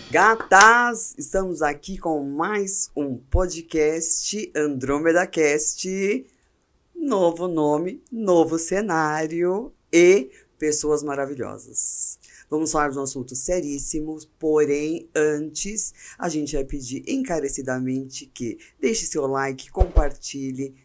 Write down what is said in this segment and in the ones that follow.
Gatas, estamos aqui com mais um podcast Andrômeda Cast. Novo nome, novo cenário e pessoas maravilhosas. Vamos falar de um assunto seríssimo, porém, antes, a gente vai pedir encarecidamente que deixe seu like, compartilhe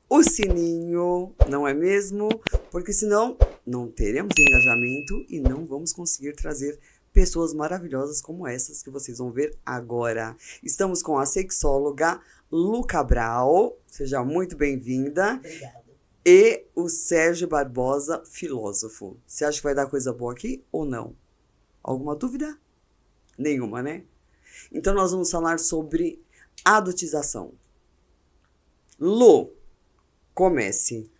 o sininho, não é mesmo? Porque senão não teremos engajamento e não vamos conseguir trazer pessoas maravilhosas como essas que vocês vão ver agora. Estamos com a sexóloga Lu Cabral, seja muito bem-vinda. Obrigada. E o Sérgio Barbosa, filósofo. Você acha que vai dar coisa boa aqui ou não? Alguma dúvida? Nenhuma, né? Então nós vamos falar sobre adultização. Lu, comece.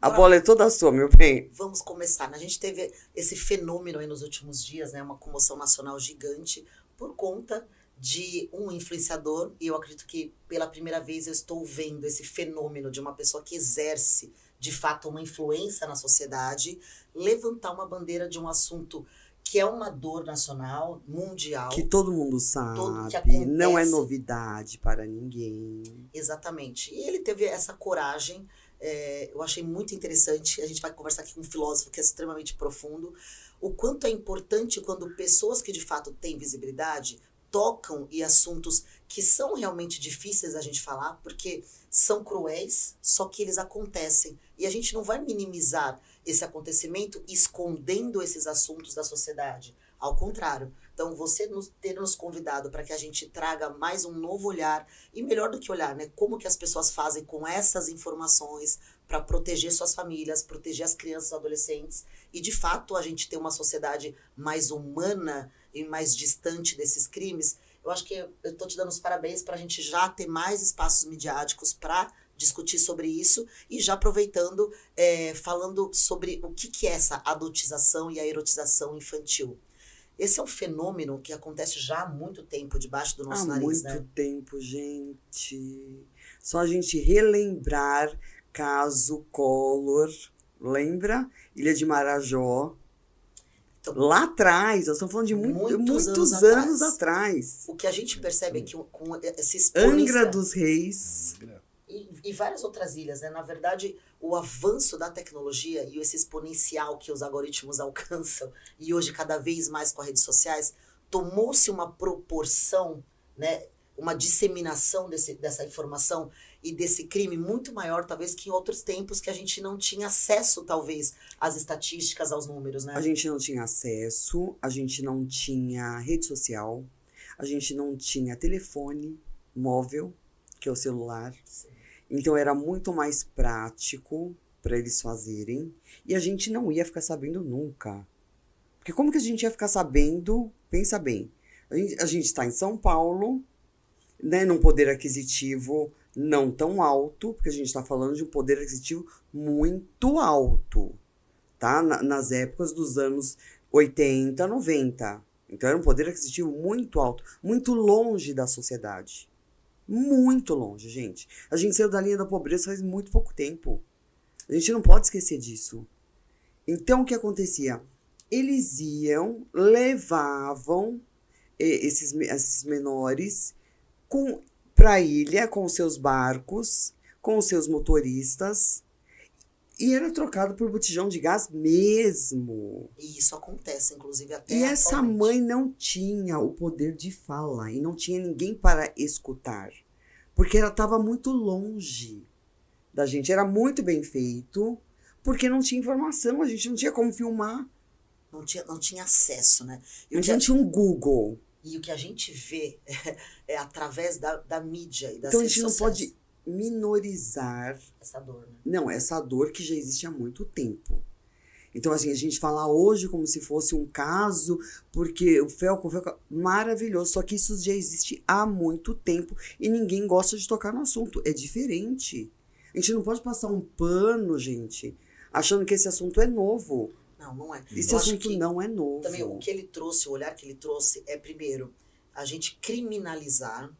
A bola é toda sua, meu bem. Vamos começar. A gente teve esse fenômeno aí nos últimos dias, né? Uma comoção nacional gigante por conta de um influenciador. E eu acredito que pela primeira vez eu estou vendo esse fenômeno de uma pessoa que exerce, de fato, uma influência na sociedade, levantar uma bandeira de um assunto que é uma dor nacional, mundial. Que todo mundo sabe, não é novidade para ninguém. Exatamente. E ele teve essa coragem. Eu achei muito interessante, a gente vai conversar aqui com um filósofo que é extremamente profundo, o quanto é importante quando pessoas que de fato têm visibilidade tocam em assuntos que são realmente difíceis a gente falar, porque são cruéis, só que eles acontecem. E a gente não vai minimizar esse acontecimento escondendo esses assuntos da sociedade. Ao contrário. Então, você ter nos convidado para que a gente traga mais um novo olhar, e melhor do que olhar, né? Como que as pessoas fazem com essas informações para proteger suas famílias, proteger as crianças e adolescentes, e de fato a gente ter uma sociedade mais humana e mais distante desses crimes. Eu acho que eu estou te dando os parabéns para a gente já ter mais espaços midiáticos para discutir sobre isso, e já aproveitando, falando sobre o que é essa adultização e a erotização infantil. Esse é um fenômeno que acontece já há muito tempo debaixo do nosso nariz, né? Há muito tempo, gente. Só a gente relembrar caso Collor, lembra? Ilha de Marajó. Então, lá atrás, nós estamos falando de muitos anos atrás. O que a gente percebe é que com esse exponencial... Angra dos Reis. E várias outras ilhas, né? Na verdade, o avanço da tecnologia e esse exponencial que os algoritmos alcançam, e hoje cada vez mais com as redes sociais, tomou-se uma proporção, né? Uma disseminação dessa informação e desse crime muito maior, talvez, que em outros tempos que a gente não tinha acesso, talvez, às estatísticas, aos números, né? A gente não tinha acesso, a gente não tinha rede social, a gente não tinha telefone móvel, que é o celular. Sim. Então era muito mais prático para eles fazerem, e a gente não ia ficar sabendo nunca. Porque como que a gente ia ficar sabendo? Pensa bem, a gente está em São Paulo, né, num poder aquisitivo não tão alto, porque a gente está falando de um poder aquisitivo muito alto, tá? Nas épocas dos anos 80, 90. Então era um poder aquisitivo muito alto, muito longe da sociedade. Muito longe, gente. A gente saiu da linha da pobreza faz muito pouco tempo. A gente não pode esquecer disso. Então, o que acontecia? Eles levavam esses menores para a ilha com seus barcos, com os seus motoristas, e era trocado por botijão de gás mesmo. E isso acontece, inclusive, até E atualmente. Essa mãe não tinha o poder de fala, e não tinha ninguém para escutar, porque ela estava muito longe da gente. Era muito bem feito, porque não tinha informação, a gente não tinha como filmar. Não tinha acesso, né? A gente tinha um Google. E o que a gente vê é através da mídia e das então, redes sociais. Então a gente não pode minorizar essa dor, né? Não, essa dor que já existe há muito tempo. Então, assim, a gente fala hoje como se fosse um caso, porque o Felco, maravilhoso, só que isso já existe há muito tempo e ninguém gosta de tocar no assunto. É diferente. A gente não pode passar um pano, gente, achando que esse assunto é novo. Não, não é. Esse assunto não é novo. Também o que ele trouxe, o olhar que ele trouxe é, primeiro, a gente criminalizar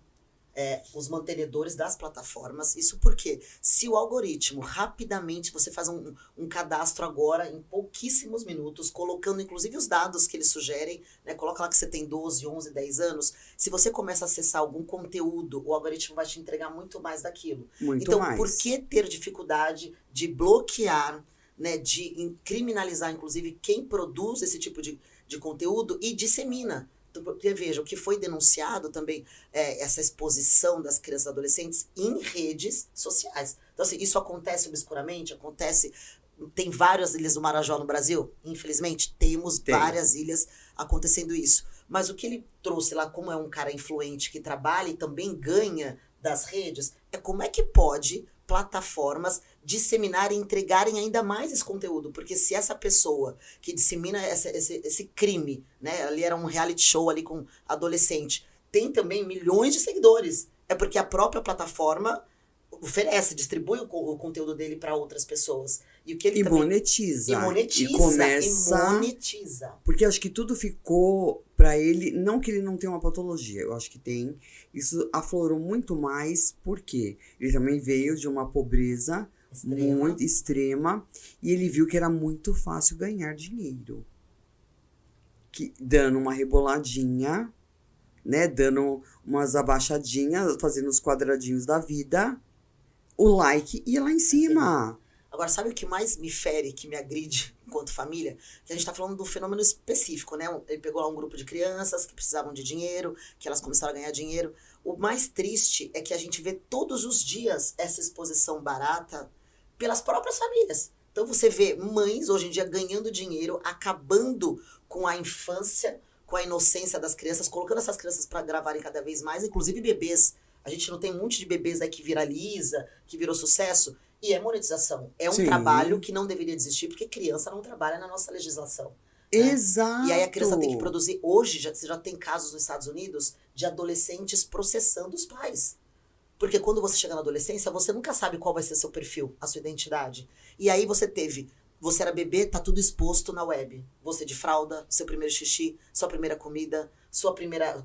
os mantenedores das plataformas. Isso porque se o algoritmo rapidamente, você faz um cadastro agora em pouquíssimos minutos, colocando inclusive os dados que eles sugerem, né? Coloca lá que você tem 12, 11, 10 anos. Se você começa a acessar algum conteúdo, o algoritmo vai te entregar muito mais daquilo. Muito então, mais. por que ter dificuldade de bloquear, né, de criminalizar, inclusive, quem produz esse tipo de conteúdo e dissemina? Porque, veja, o que foi denunciado também é essa exposição das crianças e adolescentes em redes sociais. Então, assim, isso acontece obscuramente, acontece... Tem várias ilhas do Marajó no Brasil? Infelizmente, temos várias ilhas acontecendo isso. Mas o que ele trouxe lá, como é um cara influente que trabalha e também ganha das redes, é como é que pode plataformas disseminarem e entregarem ainda mais esse conteúdo. Porque se essa pessoa que dissemina esse crime, né, ali era um reality show ali com adolescente, tem também milhões de seguidores. É porque a própria plataforma oferece, distribui o conteúdo dele para outras pessoas. E o que ele também... monetiza. E monetiza. E começa... E monetiza. Porque acho que tudo ficou pra ele... Não que ele não tenha uma patologia, eu acho que tem. Isso aflorou muito mais, porque ele também veio de uma pobreza muito extrema. E ele viu que era muito fácil ganhar dinheiro. Dando uma reboladinha, né? Dando umas abaixadinhas, fazendo os quadradinhos da vida... O like ia lá em cima. Agora, sabe o que mais me fere, que me agride enquanto família? Que a gente tá falando de um fenômeno específico, né? Ele pegou lá um grupo de crianças que precisavam de dinheiro, que elas começaram a ganhar dinheiro. O mais triste é que a gente vê todos os dias essa exposição barata pelas próprias famílias. Então você vê mães, hoje em dia, ganhando dinheiro, acabando com a infância, com a inocência das crianças, colocando essas crianças para gravarem cada vez mais, inclusive bebês. A gente não tem um monte de bebês aí que viraliza, que virou sucesso. E é monetização. É um trabalho que não deveria existir, porque criança não trabalha na nossa legislação. Né? Exato. E aí a criança tem que produzir. Hoje, você já tem casos nos Estados Unidos de adolescentes processando os pais. Porque quando você chega na adolescência, você nunca sabe qual vai ser seu perfil, a sua identidade. E aí você era bebê, tá tudo exposto na web. Você de fralda, seu primeiro xixi, sua primeira comida,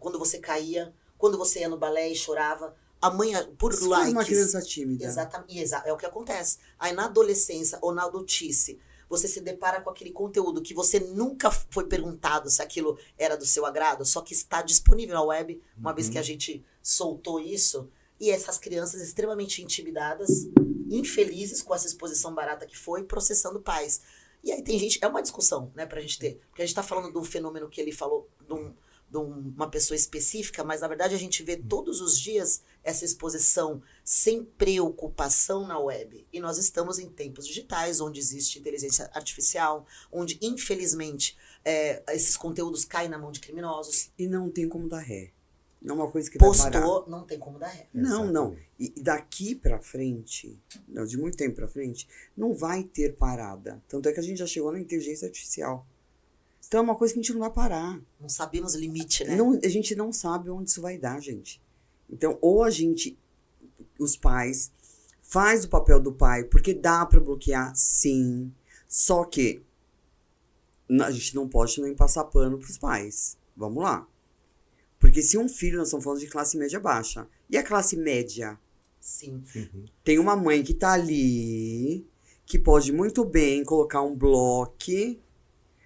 quando você caía... Quando você ia no balé e chorava, a mãe, por likes... Foi uma criança tímida. Exatamente, é o que acontece. Aí na adolescência ou na adultice, você se depara com aquele conteúdo que você nunca foi perguntado se aquilo era do seu agrado, só que está disponível na web, uma vez que a gente soltou isso, e essas crianças extremamente intimidadas, infelizes com essa exposição barata que foi, processando pais. E aí tem gente... É uma discussão, né, pra gente ter. Porque a gente tá falando de um fenômeno que ele falou, de uma pessoa específica, mas na verdade a gente vê todos os dias essa exposição sem preocupação na web. E nós estamos em tempos digitais, onde existe inteligência artificial, onde infelizmente esses conteúdos caem na mão de criminosos. E não tem como dar ré. Não é uma coisa que Postou, vai parar. não tem como dar ré. Não. E daqui pra frente, de muito tempo pra frente, não vai ter parada. Tanto é que a gente já chegou na inteligência artificial. Então é uma coisa que a gente não vai parar. Não sabemos o limite, né? A gente não sabe onde isso vai dar, gente. Então, ou os pais, faz o papel do pai, porque dá pra bloquear, sim. Só que a gente não pode nem passar pano pros pais. Vamos lá. Porque se um filho, nós estamos falando de classe média baixa. E a classe média? Sim. Tem uma mãe que tá ali, que pode muito bem colocar um bloco...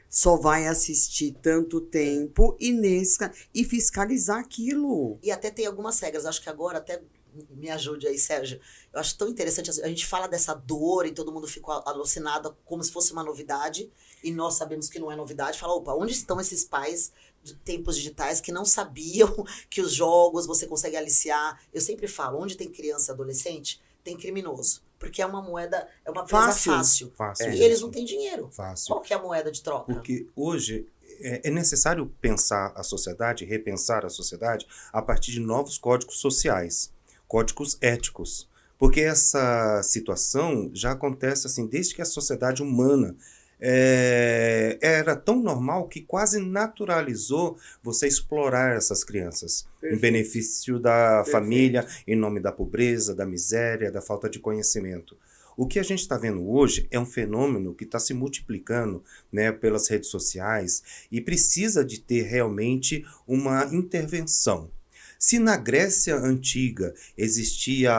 Só vai assistir tanto tempo e fiscalizar aquilo. E até tem algumas regras. Acho que agora, até me ajude aí, Sérgio. Eu acho tão interessante. A gente fala dessa dor e todo mundo ficou alucinado como se fosse uma novidade. E nós sabemos que não é novidade. Fala, opa, onde estão esses pais de tempos digitais que não sabiam que os jogos você consegue aliciar? Eu sempre falo, onde tem criança e adolescente, tem criminoso. Porque é uma moeda, é uma presa fácil. E eles não têm dinheiro. Fácil. Qual que é a moeda de troca? Porque hoje é necessário pensar a sociedade, repensar a sociedade a partir de novos códigos sociais, códigos éticos. Porque essa situação já acontece assim desde que a sociedade humana era tão normal que quase naturalizou você explorar essas crianças. Perfeito. Em benefício da família, em nome da pobreza, da miséria, da falta de conhecimento. O que a gente está vendo hoje é um fenômeno que está se multiplicando, né, pelas redes sociais e precisa de ter realmente uma intervenção. Se na Grécia Antiga existia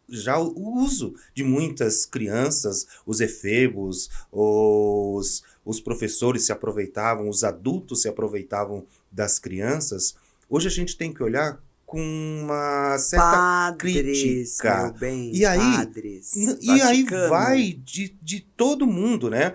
já o uso de muitas crianças, os efebos, os professores se aproveitavam, os adultos se aproveitavam das crianças, hoje a gente tem que olhar com uma certa Padres, crítica. meu bem, E aí, padres. E aí Vaticano. vai de todo mundo, né?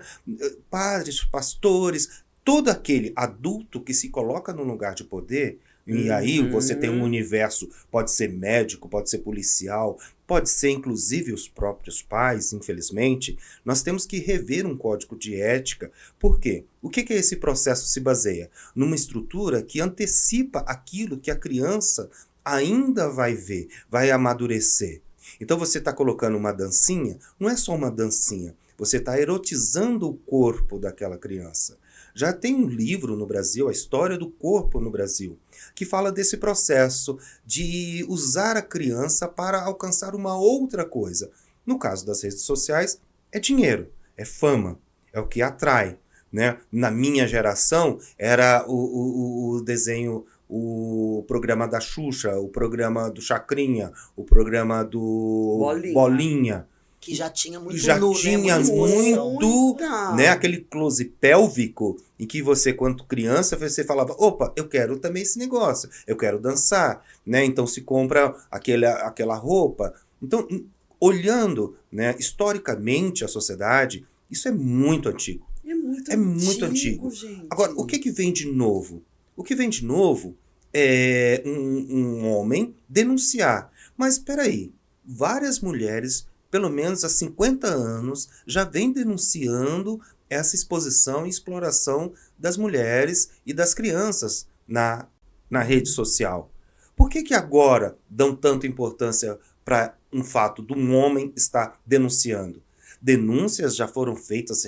Padres, pastores, todo aquele adulto que se coloca no lugar de poder. E aí você tem um universo, pode ser médico, pode ser policial, pode ser inclusive os próprios pais, infelizmente. Nós temos que rever um código de ética. Por quê? O que esse processo se baseia? Numa estrutura que antecipa aquilo que a criança ainda vai ver, vai amadurecer. Então você está colocando uma dancinha, não é só uma dancinha, você está erotizando o corpo daquela criança. Já tem um livro no Brasil, A História do Corpo no Brasil, que fala desse processo de usar a criança para alcançar uma outra coisa. No caso das redes sociais, é dinheiro, é fama, é o que atrai, né? Na minha geração, era o desenho, o programa da Xuxa, o programa do Chacrinha, o programa do Bolinha. Que já tinha muito já nu, tinha né? muito, né? Aquele close pélvico em que você, quando criança, você falava, opa, eu quero também esse negócio, eu quero dançar, né? Então se compra aquela roupa. Então, olhando, né, historicamente a sociedade, isso é muito antigo. É muito antigo. Gente. Agora, o que vem de novo? O que vem de novo é um homem denunciar. Mas espera aí, várias mulheres, pelo menos há 50 anos, já vem denunciando essa exposição e exploração das mulheres e das crianças na rede social. Por que agora dão tanta importância para um fato de um homem estar denunciando? Denúncias já foram feitas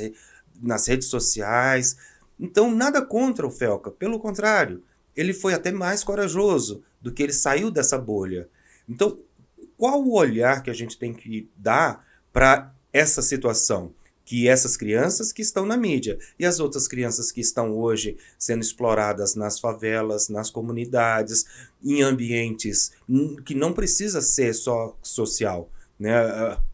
nas redes sociais. Então, nada contra o Felca. Pelo contrário, ele foi até mais corajoso do que ele saiu dessa bolha. Então, qual o olhar que a gente tem que dar para essa situação? Que essas crianças que estão na mídia e as outras crianças que estão hoje sendo exploradas nas favelas, nas comunidades, em ambientes que não precisa ser só social, né?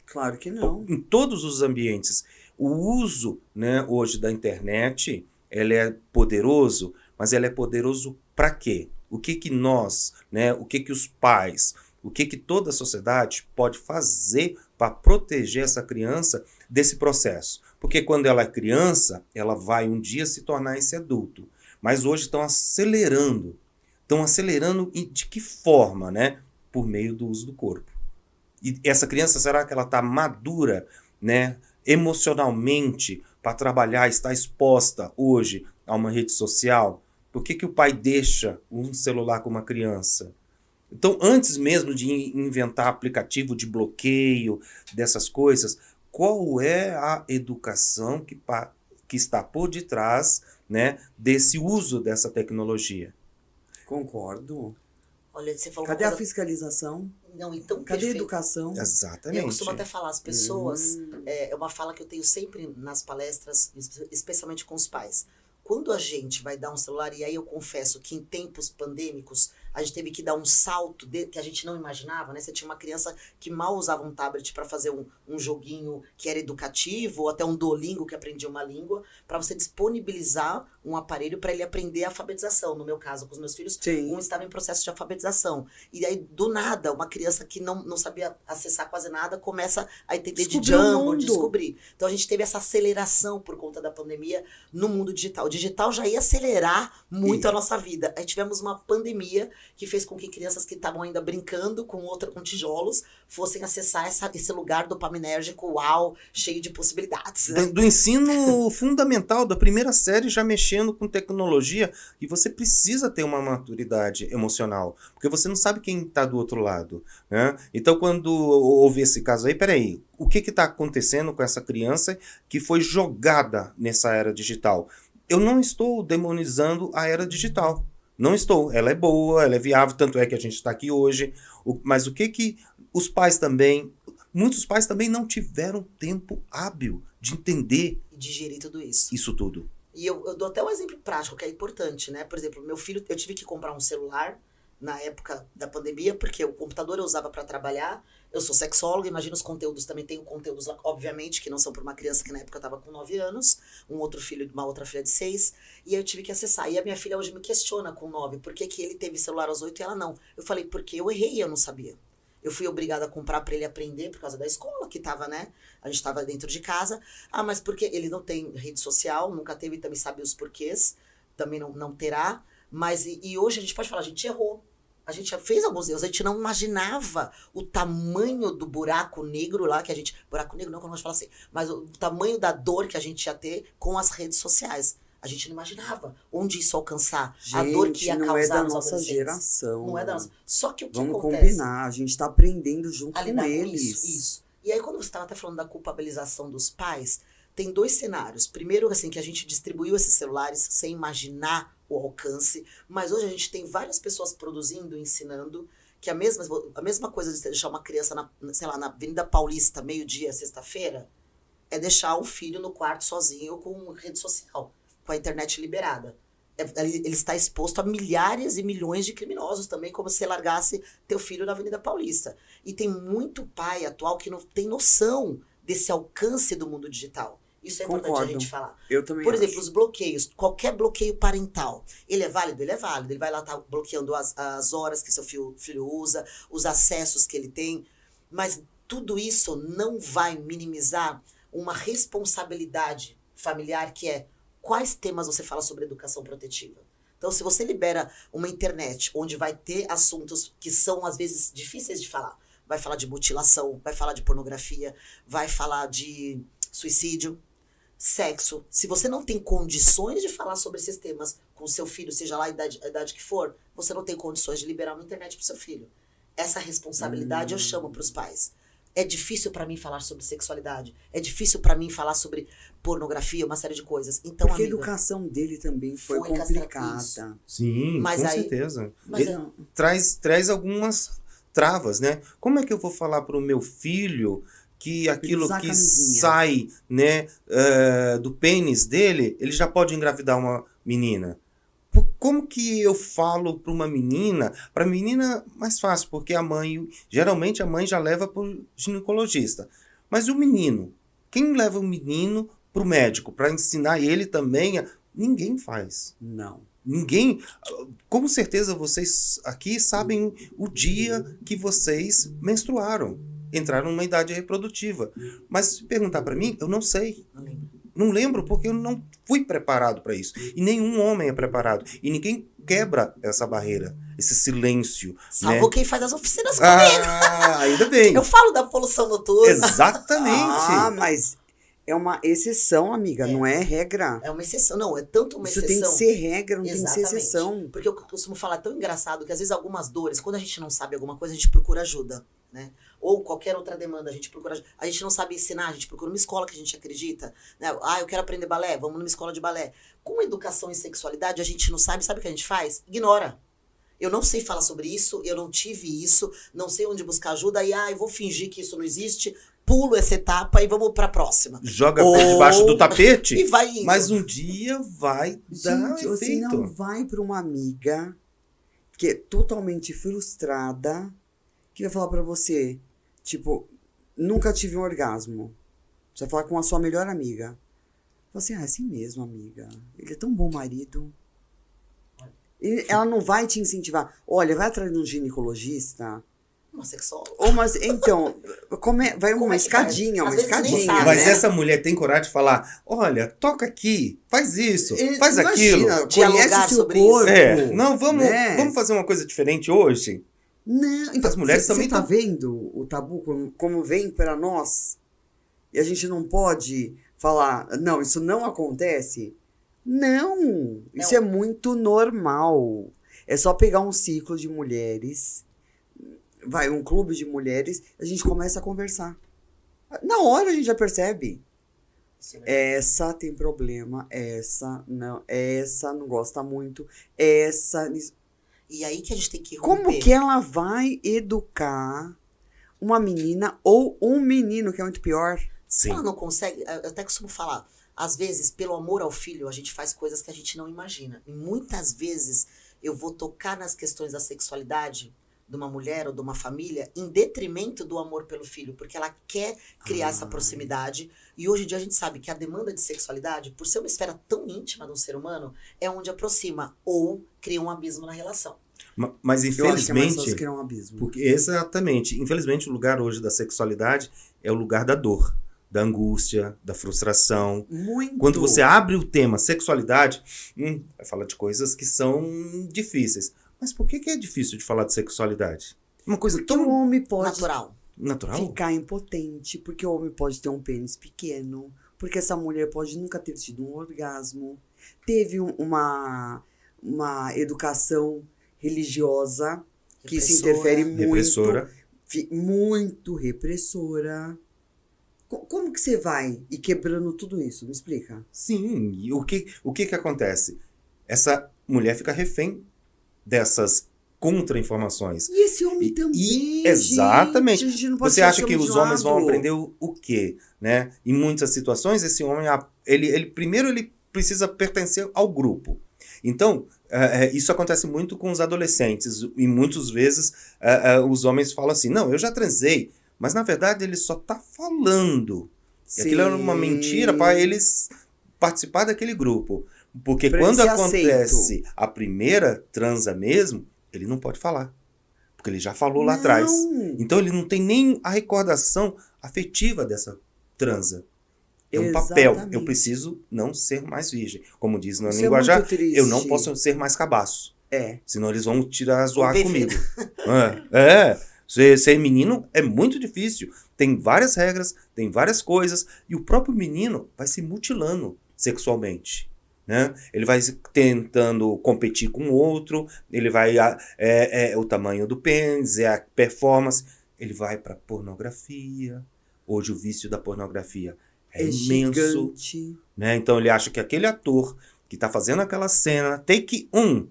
Claro que não. Em todos os ambientes. O uso, né, hoje da internet, ele é poderoso, mas ele é poderoso para quê? O que nós, né, o que os pais, o que toda a sociedade pode fazer para proteger essa criança desse processo? Porque quando ela é criança, ela vai um dia se tornar esse adulto. Mas hoje estão acelerando. De que forma, né? Por meio do uso do corpo. E essa criança, será que ela está madura, né, emocionalmente para trabalhar, está exposta hoje a uma rede social? Por que o pai deixa um celular com uma criança? Então, antes mesmo de inventar aplicativo de bloqueio dessas coisas, qual é a educação que está por detrás, né, desse uso dessa tecnologia? Concordo. Olha, você falou Cadê a fiscalização? Não, então, cadê a educação? Exatamente. Eu costumo até falar, as pessoas, é uma fala que eu tenho sempre nas palestras, especialmente com os pais. Quando a gente vai dar um celular, e aí eu confesso que em tempos pandêmicos, a gente teve que dar um salto que a gente não imaginava, né? Você tinha uma criança que mal usava um tablet para fazer um joguinho que era educativo, ou até um Duolingo que aprendia uma língua, para você disponibilizar um aparelho para ele aprender a alfabetização. No meu caso, com os meus filhos, Sim. Um estava em processo de alfabetização. E aí, do nada, uma criança que não sabia acessar quase nada, começa a entender de Jamboard, descobrir. Então a gente teve essa aceleração por conta da pandemia no mundo digital. O digital já ia acelerar muito a nossa vida. Aí tivemos uma pandemia que fez com que crianças que estavam ainda brincando com tijolos fossem acessar esse lugar dopaminérgico, uau, cheio de possibilidades. Né? Do ensino fundamental, da primeira série, já mexendo com tecnologia, e você precisa ter uma maturidade emocional, porque você não sabe quem está do outro lado, né? Então, quando houve esse caso aí, peraí, o que está acontecendo com essa criança que foi jogada nessa era digital? Eu não estou demonizando a era digital. Não estou. Ela é boa, ela é viável, tanto é que a gente está aqui hoje. Mas o que os pais também... muitos pais também não tiveram tempo hábil de entender E digerir tudo isso. isso tudo. E eu dou até um exemplo prático que é importante, né? Por exemplo, meu filho, eu tive que comprar um celular na época da pandemia, porque o computador eu usava para trabalhar. Eu sou sexóloga, imagina os conteúdos, também tenho conteúdos lá, obviamente, que não são para uma criança que na época estava com 9 anos, uma outra filha de 6, e aí eu tive que acessar. E a minha filha hoje me questiona com 9, por que ele teve celular aos 8 e ela não? Eu falei, porque eu errei e eu não sabia. Eu fui obrigada a comprar para ele aprender por causa da escola que tava, né? A gente tava dentro de casa. Ah, mas porque ele não tem rede social, nunca teve, também sabe os porquês, também não terá. Mas e hoje a gente pode falar, a gente errou. A gente já fez alguns erros, a gente não imaginava o tamanho do buraco negro lá, que a gente... Buraco negro não, como a gente fala assim. Mas o tamanho da dor que a gente ia ter com as redes sociais. A gente não imaginava onde isso alcançar. A dor que ia causar não é da nos nossa adolescentes. geração. Não é da nossa. Só que o que Vamos acontece? combinar, a gente tá aprendendo junto A com lidar com eles. isso. E aí, quando você estava até falando da culpabilização dos pais, tem 2 cenários. Primeiro, assim, que a gente distribuiu esses celulares sem imaginar o alcance, mas hoje a gente tem várias pessoas produzindo, ensinando, que a mesma coisa de você deixar uma criança na Avenida Paulista, meio-dia, sexta-feira, é deixar o filho no quarto sozinho com rede social, com a internet liberada. Ele está exposto a milhares e milhões de criminosos também, como se você largasse teu filho na Avenida Paulista. E tem muito pai atual que não tem noção desse alcance do mundo digital. Isso é importante Concordo. a gente falar. Eu também Por acho. exemplo, os bloqueios. Qualquer bloqueio parental. Ele é válido? Ele é válido. Ele vai lá estar bloqueando as horas que seu filho usa, os acessos que ele tem. Mas tudo isso não vai minimizar uma responsabilidade familiar que é quais temas você fala sobre educação protetiva. Então, se você libera uma internet onde vai ter assuntos que são, às vezes, difíceis de falar, vai falar de mutilação, vai falar de pornografia, vai falar de suicídio, sexo. Se você não tem condições de falar sobre esses temas com seu filho, seja lá a idade que for, você não tem condições de liberar uma internet para o seu filho. Essa responsabilidade eu chamo para os pais. É difícil para mim falar sobre sexualidade. É difícil para mim falar sobre pornografia, uma série de coisas. Então, Porque amiga, a educação dele também foi foi complicada. Sim, Mas com aí- certeza. mas Ele é- traz algumas travas, né? Como é que eu vou falar para o meu filho que aquilo usar a que camisinha. sai, né, do pênis dele, ele já pode engravidar uma menina? Como que eu falo para uma menina? Para a menina, mais fácil, porque geralmente a mãe já leva para o ginecologista. Mas e o menino? Quem leva o menino para o médico para ensinar ele também? Ninguém faz. Não. Ninguém. Com certeza vocês aqui sabem o dia que vocês menstruaram, entraram numa idade reprodutiva. Mas se perguntar para mim, eu não sei. Não lembro. Não lembro porque eu não fui preparado para isso. E nenhum homem é preparado. E ninguém quebra essa barreira, esse silêncio. Salvo né? quem faz as oficinas comigo. Ainda bem. Eu falo da poluição noturna. Exatamente. Ah, mas é uma exceção, amiga, É. não é regra. É uma exceção. Não, é tanto uma Isso tem exceção. que ser regra, não tem que ser Exatamente. exceção. Porque eu costumo falar tão engraçado que às vezes algumas dores, quando a gente não sabe alguma coisa, a gente procura ajuda, né? Ou qualquer outra demanda, a gente procura ajuda. A gente não sabe ensinar, a gente procura uma escola que a gente acredita, né? Ah, eu quero aprender balé, vamos numa escola de balé. Com educação e sexualidade, a gente não sabe o que a gente faz? Ignora. Eu não sei falar sobre isso, eu não tive isso, não sei onde buscar ajuda, e eu vou fingir que isso não existe, pulo essa etapa e vamos pra próxima. Joga Ou- debaixo do tapete, E vai indo. mas um dia vai dar Gente, você efeito. não vai para uma amiga que é totalmente frustrada, que vai falar pra você, tipo, nunca tive um orgasmo. Você vai falar com a sua melhor amiga. Fala assim, é assim mesmo, amiga. Ele é tão bom marido. Ela não vai te incentivar. Olha, vai atrás de um ginecologista. Uma sexóloga. Ou mas então, vai Como uma é que faz? escadinha, uma Às vezes nem escadinha. sabe, Mas né? essa mulher tem coragem de falar, olha, toca aqui, faz isso, E- faz aquilo. imagina, Dialogar conhece o seu sobre isso. corpo. É, não, vamos né? fazer uma coisa diferente hoje? Não, então, As mulheres você também tá tão- vendo o tabu como vem para nós? E a gente não pode falar, não, isso não acontece? Não, isso é muito normal. É só pegar um ciclo de mulheres, um clube de mulheres, a gente começa a conversar. Na hora a gente já percebe. Essa tem problema, essa não gosta muito, essa... E aí que a gente tem que romper. Como que ela vai educar uma menina ou um menino, que é muito pior. Se Sim. ela não consegue, eu até costumo falar, às vezes, pelo amor ao filho, a gente faz coisas que a gente não imagina. E muitas vezes eu vou tocar nas questões da sexualidade de uma mulher ou de uma família em detrimento do amor pelo filho, porque ela quer criar essa proximidade. E hoje em dia a gente sabe que a demanda de sexualidade, por ser uma esfera tão íntima de um ser humano, é onde aproxima ou cria um abismo na relação. Mas Eu acho que é mais infelizmente, fácil criar um abismo. porque exatamente, infelizmente o lugar hoje da sexualidade é o lugar da dor, da angústia, da frustração. Muito. Quando você abre o tema sexualidade, vai falar de coisas que são difíceis. Mas por que é difícil de falar de sexualidade? Uma coisa Porque o tão homem pode Natural. natural. ficar impotente, porque o homem pode ter um pênis pequeno, porque essa mulher pode nunca ter tido um orgasmo, teve uma educação religiosa que se Repressora. interfere muito, Repressora. muito repressora. Como que você vai ir quebrando tudo isso? Me explica. Sim, e o que acontece? Essa mulher fica refém dessas contra-informações. E esse homem também, exatamente. gente, a gente não pode Você deixar acha esse que homem os de homens vão lado. aprender o quê? Né? Em muitas situações, esse homem, primeiro ele precisa pertencer ao grupo. Então, isso acontece muito com os adolescentes. E muitas vezes os homens falam assim, não, eu já transei. Mas, na verdade, ele só está falando. E aquilo é uma mentira para eles participar daquele grupo. Porque Pra quando ele ser acontece a primeira transa mesmo, ele não pode falar. Porque ele já falou lá atrás. Então ele não tem nem a recordação afetiva dessa transa. É um papel. Exatamente. Eu preciso não ser mais virgem. Como diz no Isso é linguajar, muito triste. eu não posso ser mais cabaço. É. Senão eles vão zoar Ou comigo. Ser menino é muito difícil. Tem várias regras, tem várias coisas. E o próprio menino vai se mutilando sexualmente. Né? Ele vai tentando competir com o outro. Ele vai... o tamanho do pênis, a performance. Ele vai para pornografia. Hoje o vício da pornografia é imenso. Gigante. Né? Então ele acha que aquele ator que está fazendo aquela cena, take 1,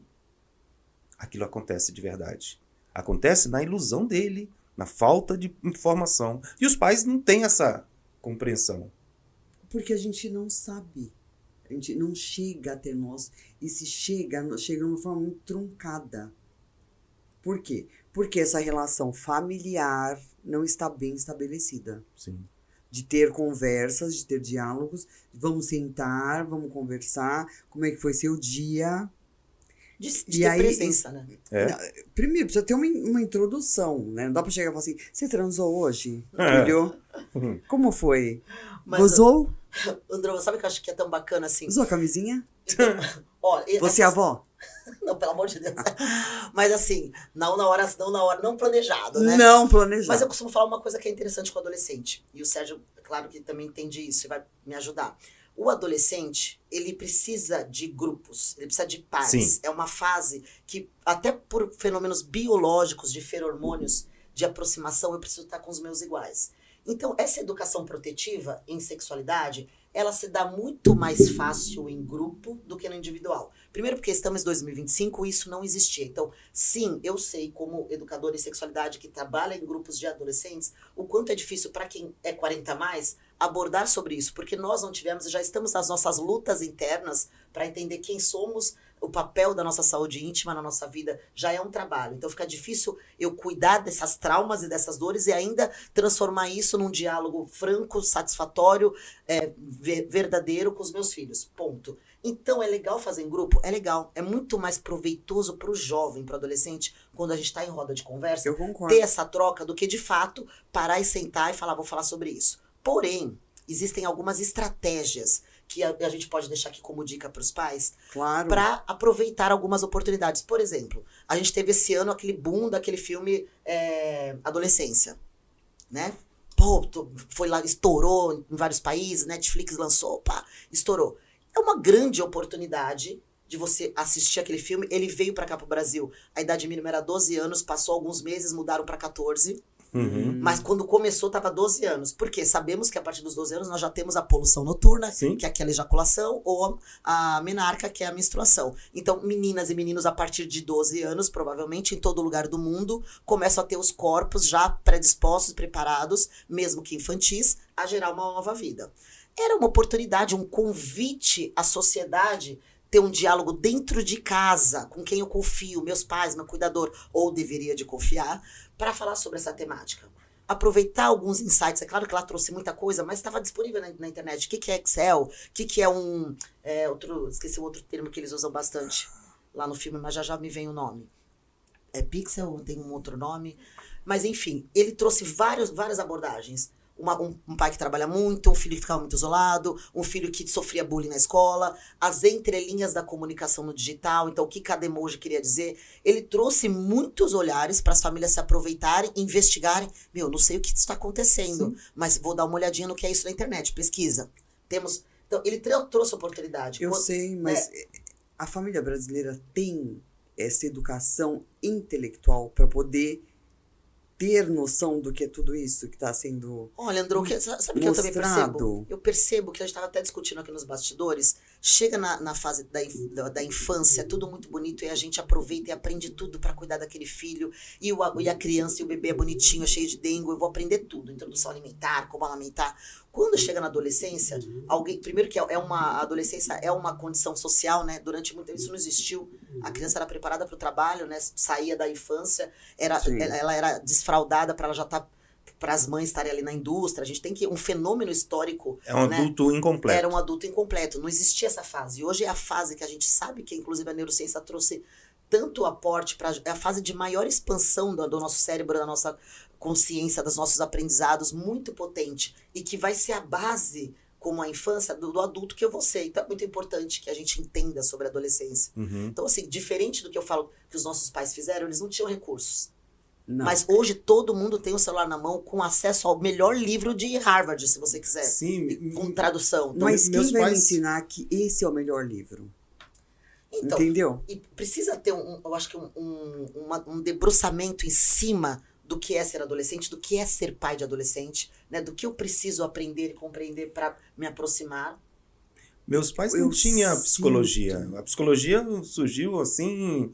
aquilo acontece de verdade. Acontece na ilusão dele, na falta de informação. E os pais não têm essa compreensão. Porque a gente não sabe. A gente não chega até nós. E se chega de uma forma muito truncada. Por quê? Porque essa relação familiar não está bem estabelecida. Sim. De ter conversas, de ter diálogos. Vamos sentar, vamos conversar. Como é que foi seu dia? De E ter aí, presença, né? Primeiro, precisa ter uma introdução, né? Não dá pra chegar e falar assim, você transou hoje, É. filho? Como foi? Mas, Gozou? André, sabe o que eu acho que é tão bacana assim? Usou a camisinha? Ó, Você é avó? Não, pelo amor de Deus. Mas assim, não na hora, não planejado, né? Não planejado. Mas eu costumo falar uma coisa que é interessante com o adolescente. E o Sérgio, claro que também entende isso e vai me ajudar. O adolescente, ele precisa de grupos, ele precisa de pares. Sim. É uma fase que, até por fenômenos biológicos, de feromônios, de aproximação, eu preciso estar com os meus iguais. Então, essa educação protetiva em sexualidade, ela se dá muito mais fácil em grupo do que no individual. Primeiro porque estamos em 2025 e isso não existia. Então, sim, eu sei como educadora em sexualidade que trabalha em grupos de adolescentes, o quanto é difícil para quem é 40 a mais abordar sobre isso. Porque nós não tivemos, já estamos nas nossas lutas internas para entender quem somos, o papel da nossa saúde íntima na nossa vida já é um trabalho. Então fica difícil eu cuidar dessas traumas e dessas dores e ainda transformar isso num diálogo franco, satisfatório, verdadeiro com os meus filhos. Ponto. Então é legal fazer em grupo? É legal. É muito mais proveitoso para o jovem, para o adolescente, quando a gente está em roda de conversa, Eu concordo. ter essa troca do que de fato parar e sentar e falar, vou falar sobre isso. Porém, existem algumas estratégias que a gente pode deixar aqui como dica para os pais, Claro. para aproveitar algumas oportunidades. Por exemplo, a gente teve esse ano aquele boom daquele filme Adolescência, né? Pô, foi lá, estourou em vários países, Netflix lançou, pá, estourou. É uma grande oportunidade de você assistir aquele filme. Ele veio para cá pro Brasil, a idade mínima era 12 anos, passou alguns meses, mudaram para 14. Uhum. Mas quando começou, estava 12 anos. Porque sabemos que a partir dos 12 anos nós já temos a poluição noturna, Sim. que é aquela ejaculação, ou a menarca, que é a menstruação. Então, meninas e meninos a partir de 12 anos, provavelmente em todo lugar do mundo, começam a ter os corpos já predispostos, preparados, mesmo que infantis, a gerar uma nova vida. Era uma oportunidade, um convite à sociedade ter um diálogo dentro de casa, com quem eu confio, meus pais, meu cuidador, ou deveria de confiar, para falar sobre essa temática. Aproveitar alguns insights. É claro que ela trouxe muita coisa, mas estava disponível na internet. O que é Excel? O que é esqueci o outro termo que eles usam bastante lá no filme, mas já me vem o nome. É Pixel? Tem um outro nome? Mas, enfim, ele trouxe várias abordagens. Um pai que trabalha muito, um filho que ficava muito isolado, um filho que sofria bullying na escola, as entrelinhas da comunicação no digital, então o que cada emoji queria dizer. Ele trouxe muitos olhares para as famílias se aproveitarem, investigarem. Não sei o que está acontecendo, mas vou dar uma olhadinha no que é isso na internet, pesquisa. Então, ele trouxe oportunidade. Eu sei, mas a família brasileira tem essa educação intelectual para poder ter noção do que é tudo isso que está sendo. Olha, Andrô, sabe o que eu também percebo? Eu percebo que a gente estava até discutindo aqui nos bastidores. Chega na fase da infância, tudo muito bonito, e a gente aproveita e aprende tudo para cuidar daquele filho. E a criança e o bebê é bonitinho, é cheio de dengue, eu vou aprender tudo. Introdução alimentar, como amamentar. Quando chega na adolescência, primeiro que a adolescência é uma condição social, né? Durante muito tempo isso não existiu. A criança era preparada para o trabalho, né? Saía da infância, ela era desfraudada para ela já estar para as mães estarem ali na indústria. A gente tem um fenômeno histórico. É um adulto incompleto. Era um adulto incompleto. Não existia essa fase. E hoje é a fase que a gente sabe que, inclusive, a neurociência trouxe tanto aporte é a fase de maior expansão do nosso cérebro, da nossa consciência, dos nossos aprendizados, muito potente. E que vai ser a base, como a infância, do adulto que eu vou ser. Então é muito importante que a gente entenda sobre a adolescência. Uhum. Então, assim, diferente do que eu falo que os nossos pais fizeram, eles não tinham recursos. Não. Mas hoje todo mundo tem o celular na mão com acesso ao melhor livro de Harvard, se você quiser. Sim. Com tradução. Então, mas quem vai me ensinar que esse é o melhor livro? Então, entendeu? E precisa ter, eu acho que um debruçamento em cima do que é ser adolescente, do que é ser pai de adolescente, né? Do que eu preciso aprender e compreender para me aproximar. Meus pais não tinham psicologia. A psicologia surgiu assim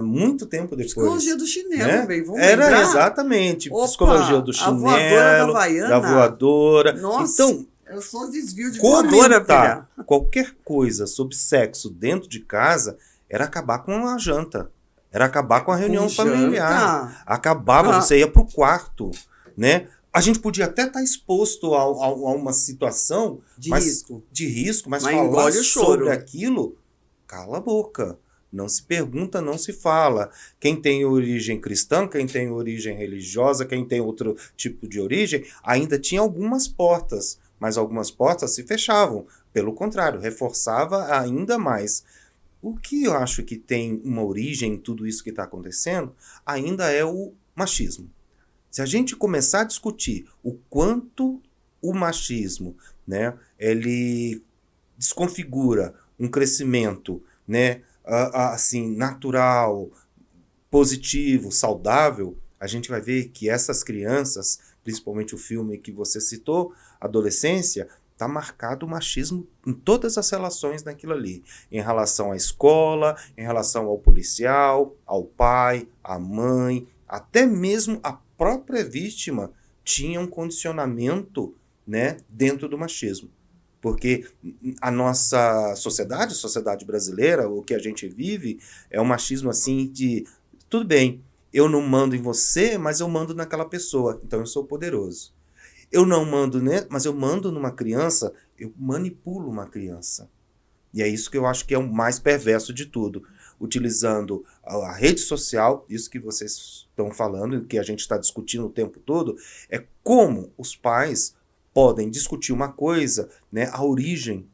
muito tempo depois. Psicologia do chinelo, né? bem, vamos Era lembrar? exatamente. Opa, Psicologia do a voadora da chinelo, Havaiana. da voadora. Nossa, Então, eu só desvio de voadora, comentar filha. qualquer coisa sobre sexo dentro de casa era acabar com a janta. Era acabar com a reunião familiar. Janta. Acabava, você ia pro quarto, né? A gente podia até estar exposto a uma situação De risco. mas Mas falar engole o choro. sobre aquilo, cala a boca. Não se pergunta, não se fala. Quem tem origem cristã, quem tem origem religiosa, quem tem outro tipo de origem, ainda tinha algumas portas, mas algumas portas se fechavam. Pelo contrário, reforçava ainda mais. O que eu acho que tem uma origem em tudo isso que está acontecendo ainda é o machismo. Se a gente começar a discutir o quanto o machismo, né, ele desconfigura um crescimento, né, assim, natural, positivo, saudável, a gente vai ver que essas crianças, principalmente o filme que você citou, Adolescência, está marcado o machismo em todas as relações naquilo ali. Em relação à escola, em relação ao policial, ao pai, à mãe, até mesmo a própria vítima tinha um condicionamento, né, dentro do machismo. Porque a nossa sociedade, a sociedade brasileira, o que a gente vive, é um machismo assim de, tudo bem, eu não mando em você, mas eu mando naquela pessoa, então eu sou poderoso. Eu não mando, né, mas eu mando numa criança, eu manipulo uma criança. E é isso que eu acho que é o mais perverso de tudo. Utilizando a rede social, isso que vocês estão falando, que a gente está discutindo o tempo todo, é como os pais podem discutir uma coisa, né, a origem,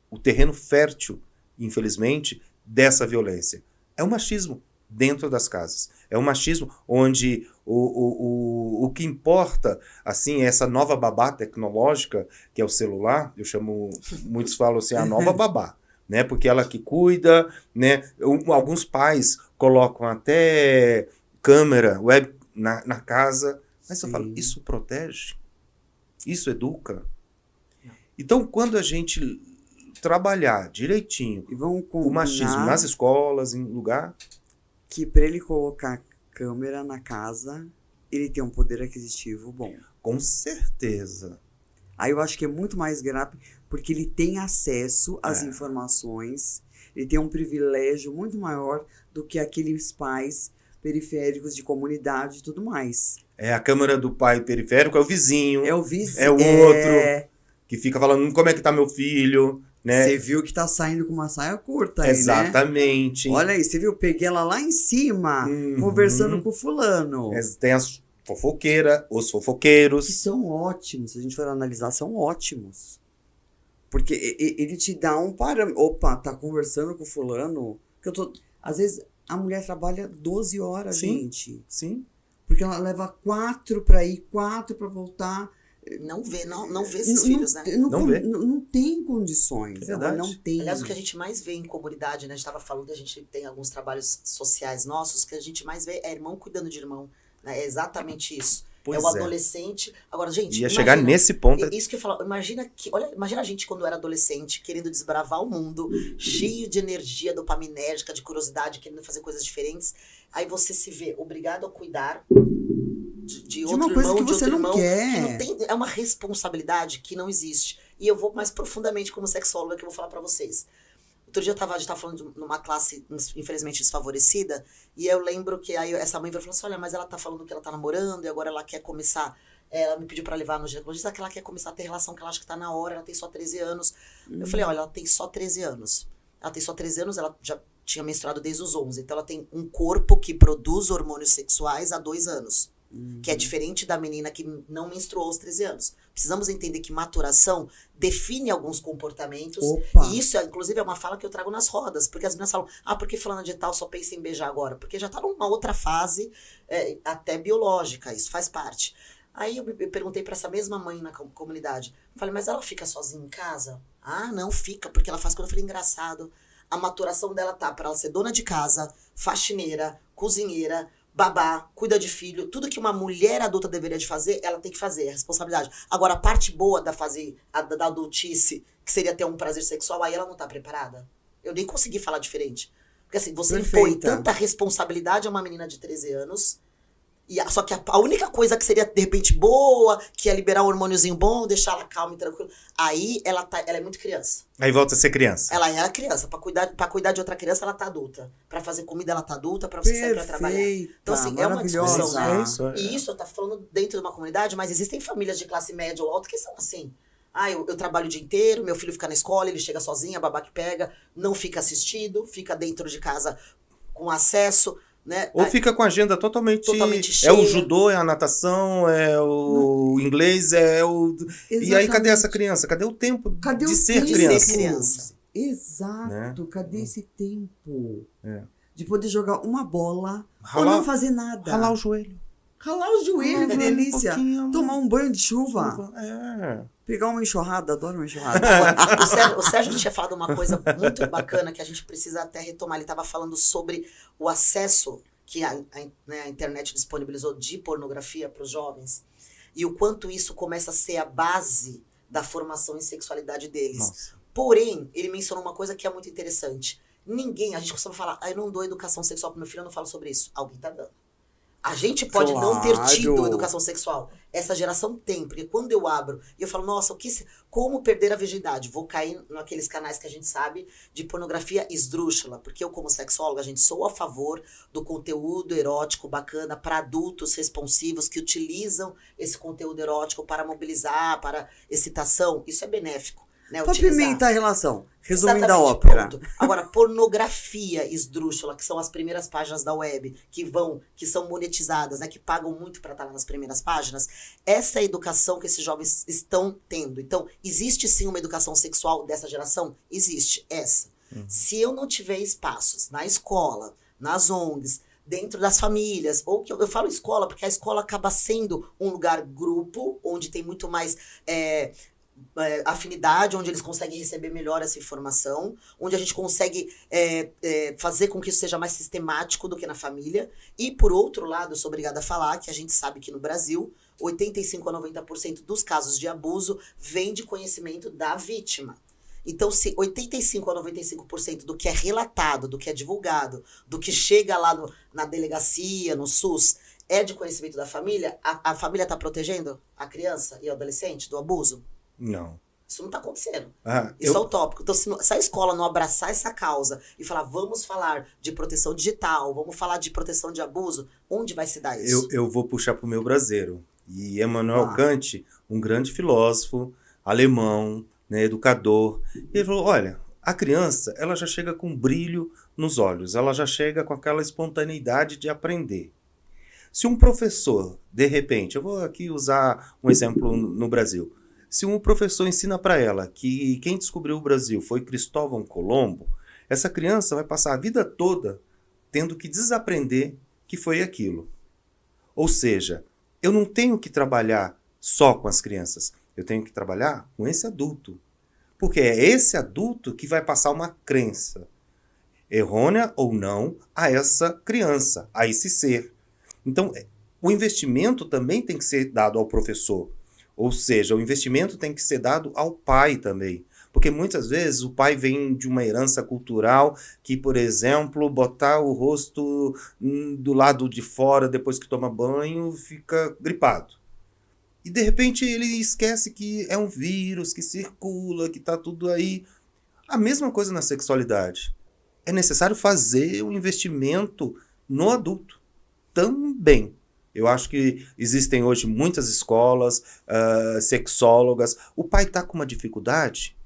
o terreno fértil, infelizmente, dessa violência. É o machismo dentro das casas. É um machismo onde o que importa, assim, é essa nova babá tecnológica, que é o celular. Eu chamo, muitos falam assim, a nova babá, né? Porque ela que cuida, né? Alguns pais colocam até câmera, web na casa, Mas eu Sim. falo, isso protege? Isso educa? Então, quando a gente trabalhar direitinho E vamos o machismo combinar nas escolas, em lugar... que para ele colocar câmera na casa, ele tem um poder aquisitivo bom. Com certeza. Aí eu acho que é muito mais grave, porque ele tem acesso às É. informações, ele tem um privilégio muito maior do que aqueles pais periféricos de comunidade e tudo mais. É a câmera do pai periférico, é o vizinho, É o vizinho. É o outro. que fica falando como é que tá meu filho, né? Você viu que tá saindo com uma saia curta aí, né? Exatamente. Olha aí, você viu? Peguei ela lá em cima, Uhum. conversando com o fulano. Tem as fofoqueiras, os Que fofoqueiros. são ótimos, se a gente for analisar, são ótimos. Porque ele te dá um parâmetro. Opa, tá conversando com o fulano. Que eu tô... Às vezes a mulher trabalha 12 horas, Sim. gente. Sim. Porque ela leva 4 pra ir, 4 pra voltar. Não vê esses filhos, né? Não vê. Não tem condições. É verdade. Não tem. Aliás, o que a gente mais vê em comunidade, né? A gente estava falando, a gente tem alguns trabalhos sociais nossos, que a gente mais vê é irmão cuidando de irmão. Né? É exatamente isso. Pois é o é. adolescente. Agora, gente, Ia chegar nesse ponto. Isso que eu falo, imagina a gente quando era adolescente, querendo desbravar o mundo, cheio de energia dopaminérgica, de curiosidade, querendo fazer coisas diferentes. Aí você se vê obrigado a cuidar de outro uma coisa irmão, que de você outro não irmão, quer. que não tem, é uma responsabilidade que não existe. E eu vou mais profundamente como sexóloga que eu vou falar pra vocês. Outro dia a gente tava falando numa classe, infelizmente, desfavorecida, e eu lembro que aí essa mãe veio e falou assim, olha, mas ela tá falando que ela tá namorando, e agora ela quer começar, ela me pediu pra levar no ginecologista, que ela quer começar a ter relação, que ela acha que tá na hora, ela tem só 13 anos. Eu falei, olha, ela tem só 13 anos. Ela tem só 13 anos, ela já tinha menstruado desde os 11, então ela tem um corpo que produz hormônios sexuais há 2 anos. Que é diferente da menina que não menstruou aos 13 anos. Precisamos entender que maturação define alguns comportamentos. Opa. E isso, inclusive, é uma fala que eu trago nas rodas. Porque as meninas falam, por que fulana de tal só pensa em beijar agora? Porque já tá numa outra fase, até biológica, isso faz parte. Aí eu perguntei pra essa mesma mãe na comunidade. Falei, mas ela fica sozinha em casa? Ah, não, fica, porque ela faz quando eu falei, engraçado. A maturação dela tá pra ela ser dona de casa, faxineira, cozinheira, babá, cuida de filho, tudo que uma mulher adulta deveria de fazer, ela tem que fazer, é responsabilidade. Agora, a parte boa da adultice, que seria ter um prazer sexual, aí ela não tá preparada. Eu nem consegui falar diferente. Porque assim, você impõe Perfeita. tanta responsabilidade a uma menina de 13 anos, só que a única coisa que seria, de repente, boa, que é liberar um hormôniozinho bom, deixar ela calma e tranquila, aí ela é muito criança. Aí volta a ser criança. Ela é a criança. Pra cuidar de outra criança, ela tá adulta. Pra fazer comida, ela tá adulta. Pra você sair pra trabalhar. Então, assim, é uma discussão, né? maravilhosa. E isso eu tô falando dentro de uma comunidade, mas existem famílias de classe média ou alta que são assim. Eu trabalho o dia inteiro, meu filho fica na escola, ele chega sozinho, a babá que pega, não fica assistido, fica dentro de casa com acesso, né? Ou fica com a agenda totalmente cheia. É o judô, é a natação, é o inglês, é o... E aí, cadê essa criança? Cadê o tempo Cadê de o ser tempo? criança? Ser criança. Exato. Né? Cadê esse tempo? É. De poder jogar uma bola Ralar- ou não fazer nada. Ralar o joelho. Ralar o joelho, que Ralar um delícia. pouquinho, Tomar um banho de chuva. É. Pegar uma enxurrada, adoro uma enxurrada. O Sérgio tinha falado uma coisa muito bacana que a gente precisa até retomar. Ele estava falando sobre o acesso que a internet disponibilizou de pornografia para os jovens e o quanto isso começa a ser a base da formação em sexualidade deles. Nossa. Porém, ele mencionou uma coisa que é muito interessante. A gente costuma falar, eu não dou educação sexual pro meu filho, eu não falo sobre isso. Alguém tá dando. A gente pode não ter tido Claro. educação sexual. Essa geração tem, porque quando eu abro e eu falo, nossa, como perder a virgindade? Vou cair naqueles canais que a gente sabe de pornografia esdrúxula, porque eu, como sexóloga, a gente sou a favor do conteúdo erótico bacana para adultos responsivos que utilizam esse conteúdo erótico para mobilizar, para excitação. Isso é benéfico. Né, Pra utilizar. pimentar a relação. Resumindo a Exatamente, ópera. pronto. Agora, pornografia esdrúxula, que são as primeiras páginas da web, que são monetizadas, né, que pagam muito para estar lá nas primeiras páginas, essa é a educação que esses jovens estão tendo. Então, existe sim uma educação sexual dessa geração? Existe, essa. Se eu não tiver espaços na escola, nas ONGs, dentro das famílias, ou que eu falo escola, porque a escola acaba sendo um lugar grupo, onde tem muito mais afinidade, onde eles conseguem receber melhor essa informação, onde a gente consegue fazer com que isso seja mais sistemático do que na família. E, por outro lado, eu sou obrigada a falar que a gente sabe que no Brasil, 85 a 90% dos casos de abuso vem de conhecimento da vítima. Então, se 85 a 95% do que é relatado, do que é divulgado, do que chega lá na delegacia, no SUS, é de conhecimento da família, a família está protegendo a criança e o adolescente do abuso? Não. Isso não está acontecendo. Ah, Isso é utópico. Então, se a escola não abraçar essa causa e falar, vamos falar de proteção digital, vamos falar de proteção de abuso, onde vai se dar isso? eu vou puxar para o meu braseiro. E Immanuel Kant, um grande filósofo alemão, né, educador, ele falou, olha, a criança ela já chega com brilho nos olhos, ela já chega com aquela espontaneidade de aprender. Se um professor, de repente, eu vou aqui usar um exemplo no Brasil, se um professor ensina para ela que quem descobriu o Brasil foi Cristóvão Colombo, essa criança vai passar a vida toda tendo que desaprender que foi aquilo. Ou seja, eu não tenho que trabalhar só com as crianças, eu tenho que trabalhar com esse adulto. Porque é esse adulto que vai passar uma crença, errônea ou não, a essa criança, a esse ser. Então, o investimento também tem que ser dado ao professor. Ou seja, o investimento tem que ser dado ao pai também. Porque muitas vezes o pai vem de uma herança cultural que, por exemplo, botar o rosto do lado de fora depois que toma banho fica gripado. E de repente ele esquece que é um vírus que circula, que está tudo aí. A mesma coisa na sexualidade. É necessário fazer um investimento no adulto também. Eu acho que existem hoje muitas escolas, sexólogas. O pai está com uma dificuldade?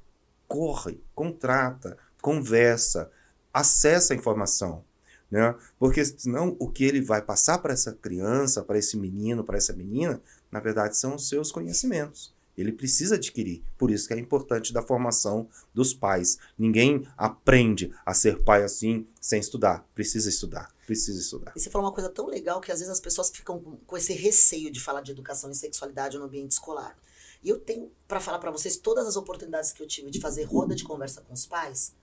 Corre, contrata, conversa, acessa a informação. Né? Porque senão o que ele vai passar para essa criança, para esse menino, para essa menina, na verdade são os seus conhecimentos. Ele precisa adquirir. Por isso que é importante da formação dos pais. Ninguém aprende a ser pai assim sem estudar. Precisa estudar. Precisa estudar. E você falou uma coisa tão legal que às vezes as pessoas ficam com esse receio de falar de educação e sexualidade no ambiente escolar. E eu tenho para falar para vocês todas as oportunidades que eu tive de fazer roda de conversa com os pais.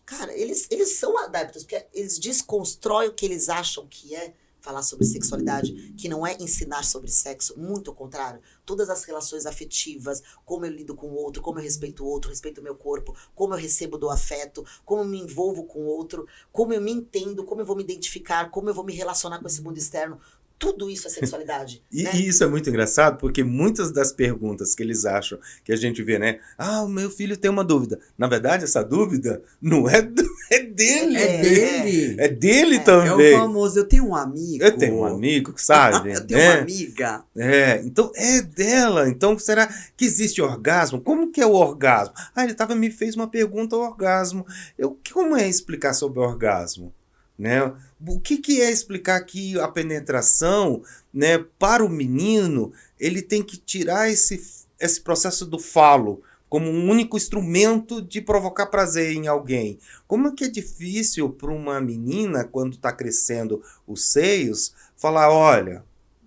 Cara, eles são adeptos, porque eles desconstroem o que eles acham que é falar sobre sexualidade, que não é ensinar sobre sexo, muito ao contrário. Todas as relações afetivas, como eu lido com o outro, como eu respeito o outro, respeito o meu corpo, como eu recebo do afeto, como eu me envolvo com o outro, como eu me entendo, como eu vou me identificar, como eu vou me relacionar com esse mundo externo. Tudo isso é sexualidade. Né? E isso é muito engraçado, porque muitas das perguntas que eles acham, que a gente vê, né? Ah, o meu filho tem uma dúvida. Na verdade, essa dúvida não é dele. É dele. É dele também. É o famoso, eu tenho um amigo. Eu tenho um amigo, sabe? Eu tenho uma amiga. Então é dela. Então será que existe orgasmo? Como que é o orgasmo? Ah, ele me fez uma pergunta ao orgasmo. Como é explicar sobre o orgasmo? Né? O que é explicar que a penetração, né, para o menino, ele tem que tirar esse processo do falo como um único instrumento de provocar prazer em alguém? Como é que é difícil para uma menina, quando está crescendo os seios, falar, olha,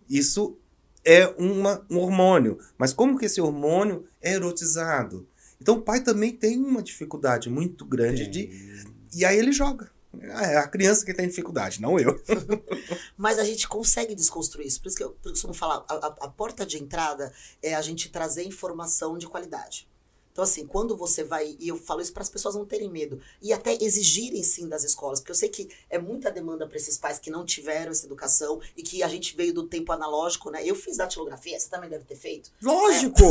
isso é um hormônio, mas como que esse hormônio é erotizado? Então o pai também tem uma dificuldade muito grande e aí ele joga. É a criança que tem dificuldade, não eu. Mas a gente consegue desconstruir isso. Por isso que eu costumo falar, a porta de entrada é a gente trazer informação de qualidade. Então, assim, quando você vai, e eu falo isso para as pessoas não terem medo, e até exigirem sim das escolas, porque eu sei que é muita demanda para esses pais que não tiveram essa educação e que a gente veio do tempo analógico, né? Eu fiz datilografia, você também deve ter feito. Lógico!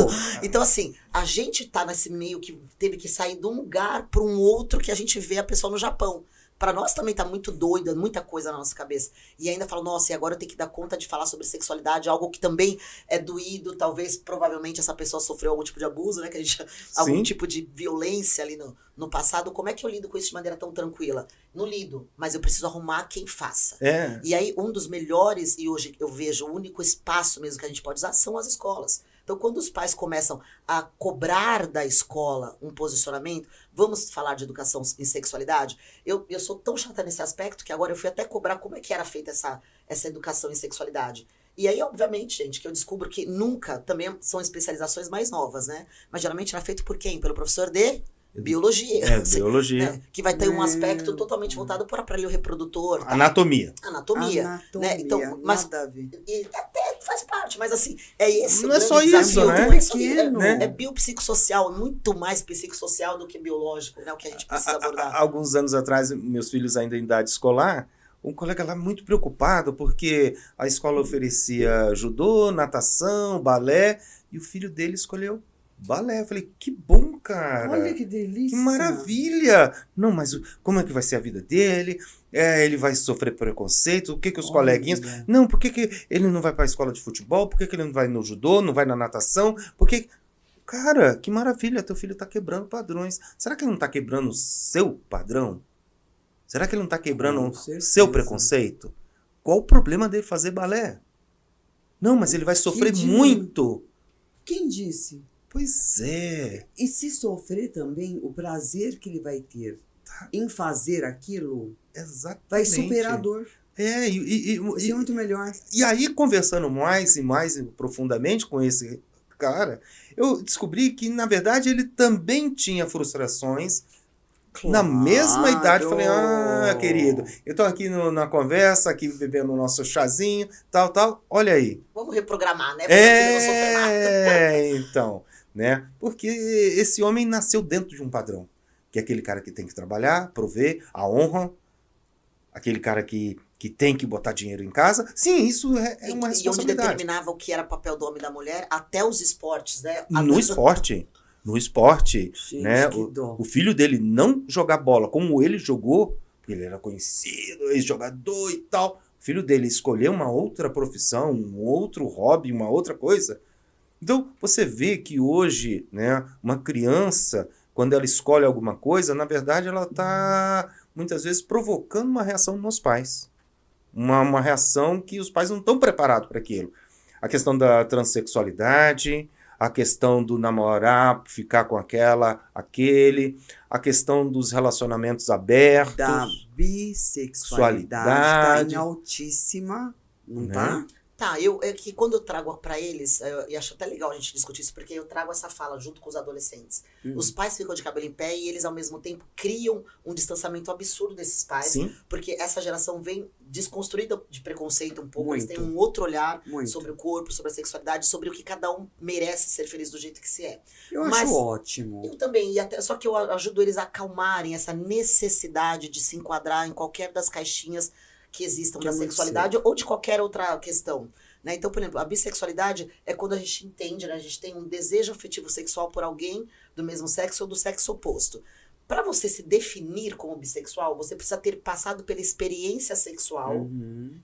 Então, assim, a gente tá nesse meio que teve que sair de um lugar para um outro que a gente vê a pessoa no Japão. Para nós também tá muito doida, muita coisa na nossa cabeça. E ainda falo, nossa, e agora eu tenho que dar conta de falar sobre sexualidade, algo que também é doído, talvez, provavelmente essa pessoa sofreu algum tipo de abuso, né? Que a gente, algum tipo de violência ali no passado. Como é que eu lido com isso de maneira tão tranquila? Não lido, mas eu preciso arrumar quem faça. E aí, um dos melhores, e hoje eu vejo o único espaço mesmo que a gente pode usar, são as escolas. Então, quando os pais começam a cobrar da escola um posicionamento, vamos falar de educação em sexualidade? Eu sou tão chata nesse aspecto que agora eu fui até cobrar como é que era feita essa educação em sexualidade. E aí, obviamente, gente, que eu descubro que nunca, também são especializações mais novas, né? Mas geralmente era feito por quem? Pelo professor de biologia. Biologia. Né? Que vai ter um aspecto totalmente voltado para o aparelho reprodutor. Tá? Anatomia. Anatomia. Né? Então, mas, nada a ver. e até faz parte, mas assim, é esse Não é só grande isso, desafio, né? não é só Pequeno. é biopsicossocial, muito mais psicossocial do que biológico, né? O que a gente precisa abordar. Alguns anos atrás, meus filhos ainda em idade escolar, um colega lá muito preocupado porque a escola oferecia judô, natação, balé, e o filho dele escolheu balé. Eu falei, que bom, cara. Olha que delícia. Que maravilha. Não, mas como é que vai ser a vida dele? Ele vai sofrer preconceito? O que os coleguinhas... Não, por que ele não vai para a escola de futebol? Por que ele não vai no judô? Não vai na natação? Porque... Cara, que maravilha, teu filho está quebrando padrões. Será que ele não está quebrando o seu padrão? Será que ele não está quebrando o seu preconceito? Qual o problema dele fazer balé? Não, mas ele vai sofrer muito. Quem disse? Pois é. E se sofrer também, o prazer que ele vai ter em fazer aquilo vai superar a dor. Vai ser muito melhor. E aí, conversando mais e mais profundamente com esse cara, eu descobri que, na verdade, ele também tinha frustrações. Claro. Na mesma idade, falei, querido, eu tô aqui na conversa, aqui bebendo o nosso chazinho, tal, olha aí. Vamos reprogramar, né? Então, né? Porque esse homem nasceu dentro de um padrão, que é aquele cara que tem que trabalhar, prover, a honra, aquele cara que tem que botar dinheiro em casa. Sim, isso é uma responsabilidade. E onde determinava o que era papel do homem e da mulher, até os esportes, né? No esporte, gente, né? O filho dele não jogar bola como ele jogou, porque ele era conhecido, ex-jogador e tal. O filho dele escolheu uma outra profissão, um outro hobby, uma outra coisa. Então, você vê que hoje, né, uma criança, quando ela escolhe alguma coisa, na verdade ela está, muitas vezes, provocando uma reação nos pais. Uma reação que os pais não estão preparados para aquilo. A questão da transexualidade, a questão do namorar, ficar com aquele, a questão dos relacionamentos abertos. Da bissexualidade está em altíssima, não tá? Tá, é que quando eu trago para eles, eu acho até legal a gente discutir isso, porque eu trago essa fala junto com os adolescentes. Os pais ficam de cabelo em pé e eles, ao mesmo tempo, criam um distanciamento absurdo desses pais. Sim. Porque essa geração vem desconstruída de preconceito um pouco. Muito. Eles têm um outro olhar Muito. sobre o corpo, sobre a sexualidade, sobre o que cada um merece ser feliz do jeito que se é. Eu acho ótimo. Eu também, só que eu ajudo eles a acalmarem essa necessidade de se enquadrar em qualquer das caixinhas que existam da sexualidade ou de qualquer outra questão. Né? Então, por exemplo, a bissexualidade é quando a gente entende, né? A gente tem um desejo afetivo sexual por alguém do mesmo sexo ou do sexo oposto. Para você se definir como bissexual, você precisa ter passado pela experiência sexual.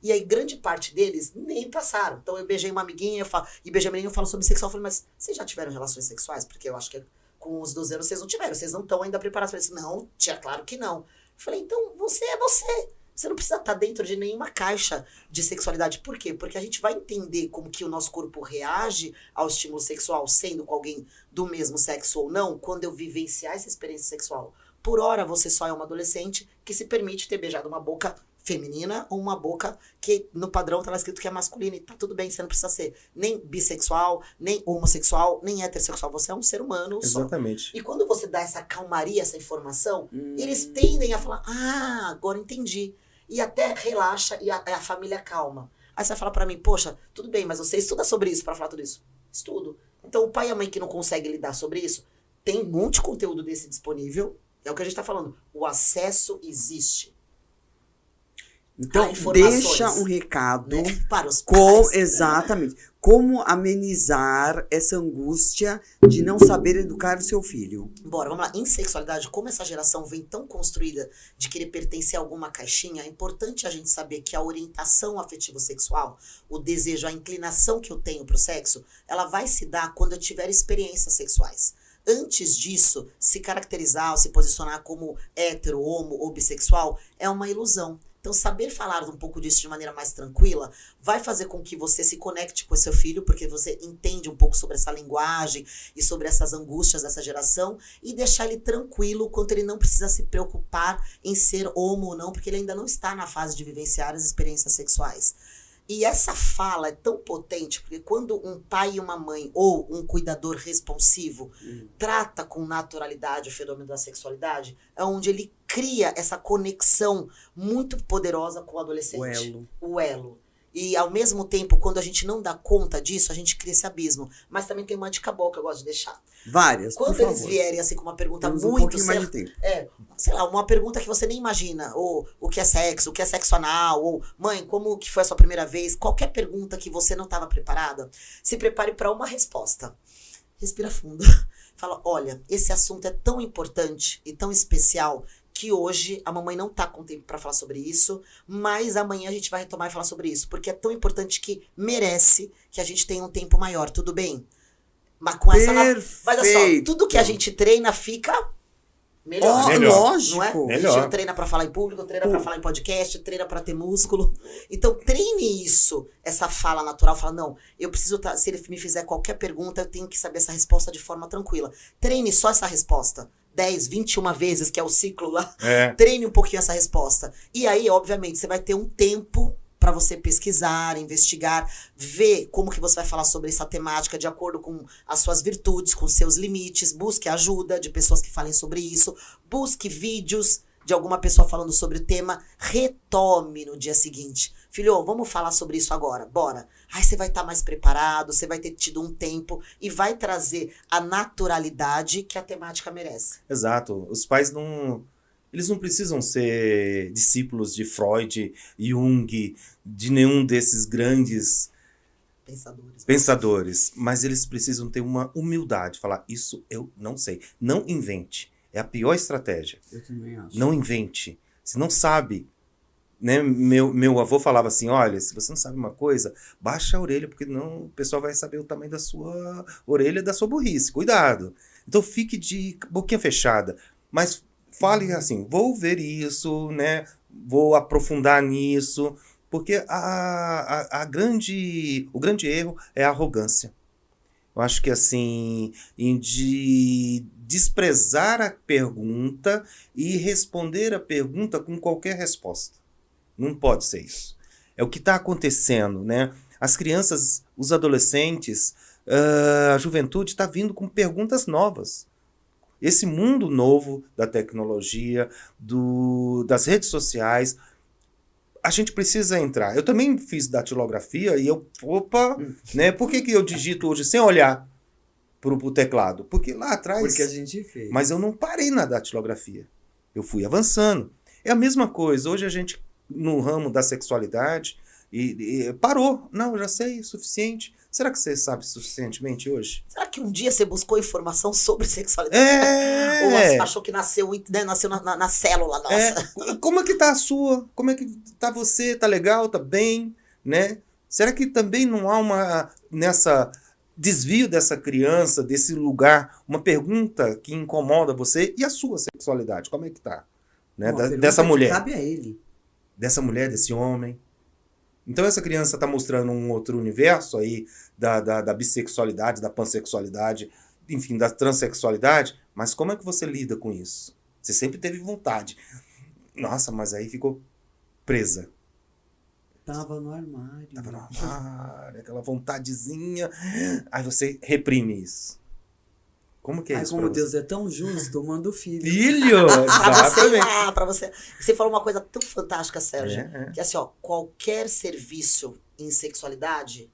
E aí, grande parte deles nem passaram. Então, eu beijei uma amiguinha e beijei a menina e eu falo sobre bissexual. Eu falei, mas vocês já tiveram relações sexuais? Porque eu acho que com os 12 anos vocês não tiveram. Vocês não estão ainda preparados para isso. Não, tia, claro que não. Eu falei, então, você é você. Você não precisa estar dentro de nenhuma caixa de sexualidade. Por quê? Porque a gente vai entender como que o nosso corpo reage ao estímulo sexual, sendo com alguém do mesmo sexo ou não, quando eu vivenciar essa experiência sexual. Por hora, você só é uma adolescente que se permite ter beijado uma boca feminina ou uma boca que no padrão tá lá escrito que é masculina. E tá tudo bem, você não precisa ser nem bissexual, nem homossexual, nem heterossexual. Você é um ser humano só. Exatamente. E quando você dá essa calmaria, essa informação, eles tendem a falar, agora entendi. E até relaxa e a família calma. Aí você vai falar pra mim, poxa, tudo bem, mas você estuda sobre isso pra falar tudo isso? Estudo. Então o pai e a mãe que não conseguem lidar sobre isso, tem um monte de conteúdo desse disponível. É o que a gente tá falando. O acesso existe. Então, deixa um recado, né, para os pais. Exatamente. Como amenizar essa angústia de não saber educar o seu filho. Bora, vamos lá. Em sexualidade, como essa geração vem tão construída de querer pertencer a alguma caixinha, é importante a gente saber que a orientação afetivo-sexual, o desejo, a inclinação que eu tenho pro sexo, ela vai se dar quando eu tiver experiências sexuais. Antes disso, se caracterizar ou se posicionar como hétero, homo ou bissexual é uma ilusão. Então, saber falar um pouco disso de maneira mais tranquila vai fazer com que você se conecte com o seu filho, porque você entende um pouco sobre essa linguagem e sobre essas angústias dessa geração, e deixar ele tranquilo quanto ele não precisa se preocupar em ser homo ou não, porque ele ainda não está na fase de vivenciar as experiências sexuais. E essa fala é tão potente, porque quando um pai e uma mãe, ou um cuidador responsivo, trata com naturalidade o fenômeno da sexualidade, é onde ele cria essa conexão muito poderosa com o adolescente. O elo. E, ao mesmo tempo, quando a gente não dá conta disso, a gente cria esse abismo. Mas também tem uma dica boa que eu gosto de deixar. Várias, quando eles vierem assim com uma pergunta temos muito... um pouquinho mais de tempo. Sei lá, uma pergunta que você nem imagina. Ou o que é sexo anal, ou mãe, como que foi a sua primeira vez? Qualquer pergunta que você não estava preparada, se prepare para uma resposta. Respira fundo. Fala, olha, esse assunto é tão importante e tão especial que hoje a mamãe não tá com tempo para falar sobre isso, mas amanhã a gente vai retomar e falar sobre isso, porque é tão importante que merece que a gente tenha um tempo maior, tudo bem? Mas com essa... Mas olha só, tudo que a gente treina fica melhor. Lógico. Não é? Melhor. A gente treina pra falar em público, treina pra falar em podcast, treina pra ter músculo. Então treine isso, essa fala natural. Fala, não, eu preciso, se ele me fizer qualquer pergunta, eu tenho que saber essa resposta de forma tranquila. Treine só essa resposta. 10, 21 vezes, que é o ciclo lá. Treine um pouquinho essa resposta. E aí, obviamente, você vai ter um tempo para você pesquisar, investigar, ver como que você vai falar sobre essa temática de acordo com as suas virtudes, com seus limites. Busque ajuda de pessoas que falem sobre isso. Busque vídeos de alguma pessoa falando sobre o tema. Retome no dia seguinte. Filho, vamos falar sobre isso agora, bora. Aí você vai estar mais preparado, você vai ter tido um tempo e vai trazer a naturalidade que a temática merece. Exato. Os pais eles não precisam ser discípulos de Freud, Jung, de nenhum desses grandes pensadores, mas eles precisam ter uma humildade, falar, isso eu não sei. Não invente. É a pior estratégia. Eu também acho. Não invente. Você não sabe. Né? Meu avô falava assim, olha, se você não sabe uma coisa, baixa a orelha, porque não, o pessoal vai saber o tamanho da sua orelha, da sua burrice. Cuidado. Então fique de boquinha fechada. Mas fale assim, vou ver isso, né? Vou aprofundar nisso, porque o grande erro é a arrogância. Eu acho que assim, de desprezar a pergunta e responder a pergunta com qualquer resposta. Não pode ser isso. É o que está acontecendo, né? As crianças, os adolescentes, a juventude está vindo com perguntas novas. Esse mundo novo da tecnologia, das redes sociais, a gente precisa entrar. Eu também fiz datilografia e né? Por que eu digito hoje sem olhar pro teclado? Porque lá atrás... Porque a gente fez. Mas eu não parei na datilografia. Eu fui avançando. É a mesma coisa. Hoje a gente, no ramo da sexualidade, e parou. Não, eu já sei o suficiente. Será que você sabe suficientemente hoje? Será que um dia você buscou informação sobre sexualidade? Ou achou que nasceu, né, nasceu na célula nossa? Como é que tá a sua? Como é que tá você? Tá legal? Tá bem? Né? Será que também não há nessa desvio dessa criança, desse lugar, uma pergunta que incomoda você? E a sua sexualidade? Como é que tá? Né? Dessa mulher. Cabe a ele. Dessa mulher, desse homem. Então essa criança está mostrando um outro universo aí da bissexualidade, da pansexualidade, enfim, da transexualidade, mas como é que você lida com isso? Você sempre teve vontade. Nossa, mas aí ficou presa. Tava no armário. Aquela vontadezinha. Aí você reprime isso. Como que é isso? Como Deus é tão justo, manda o filho. Filho! Pra você. Você falou uma coisa tão fantástica, Sérgio. Que assim, ó, qualquer serviço em sexualidade,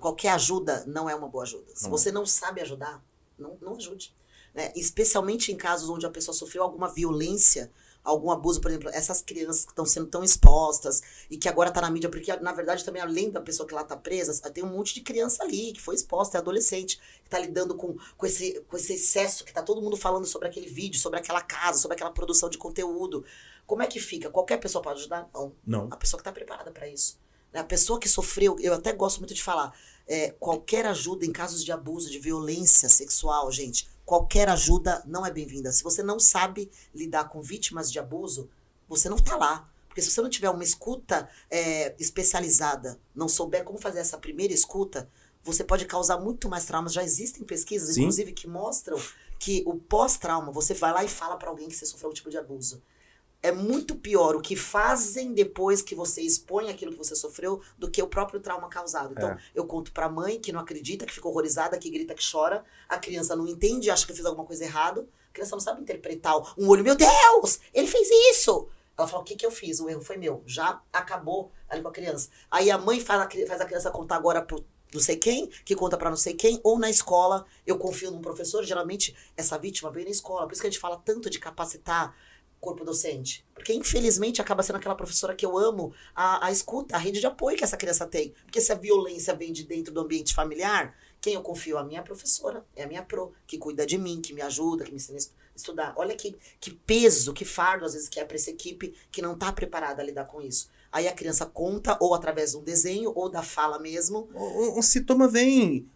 qualquer ajuda não é uma boa ajuda. Se você não sabe ajudar, não ajude. Né? Especialmente em casos onde a pessoa sofreu alguma violência, algum abuso, por exemplo, essas crianças que estão sendo tão expostas e que agora tá na mídia, porque na verdade também além da pessoa que lá tá presa, tem um monte de criança ali que foi exposta, é adolescente, que tá lidando com esse excesso, que tá todo mundo falando sobre aquele vídeo, sobre aquela casa, sobre aquela produção de conteúdo. Como é que fica? Qualquer pessoa pode ajudar? Não. A pessoa que tá preparada para isso. A pessoa que sofreu, eu até gosto muito de falar, qualquer ajuda em casos de abuso, de violência sexual, gente, qualquer ajuda não é bem-vinda. Se você não sabe lidar com vítimas de abuso, você não tá lá. Porque se você não tiver uma escuta especializada, não souber como fazer essa primeira escuta, você pode causar muito mais traumas. Já existem pesquisas, inclusive, que mostram que o pós-trauma, você vai lá e fala para alguém que você sofreu um tipo de abuso. é muito pior o que fazem depois que você expõe aquilo que você sofreu do que o próprio trauma causado. Então, eu conto pra mãe que não acredita, que fica horrorizada, que grita, que chora. A criança não entende, acha que eu fiz alguma coisa errada. A criança não sabe interpretar um olho. Meu Deus, ele fez isso! Ela fala, o que eu fiz? O erro foi meu. Já acabou ali com a criança. Aí a mãe faz a criança contar agora pro não sei quem, que conta pra não sei quem, ou na escola. Eu confio num professor. Geralmente, essa vítima vem na escola. Por isso que a gente fala tanto de capacitar corpo docente. Porque, infelizmente, acaba sendo aquela professora que eu amo, a escuta, a rede de apoio que essa criança tem. Porque se a violência vem de dentro do ambiente familiar, quem eu confio? A minha professora, é a minha pro, que cuida de mim, que me ajuda, que me ensina a estudar. Olha que peso, que fardo, às vezes, que é pra essa equipe que não tá preparada a lidar com isso. Aí a criança conta, ou através de um desenho, ou da fala mesmo. Um sintoma vem...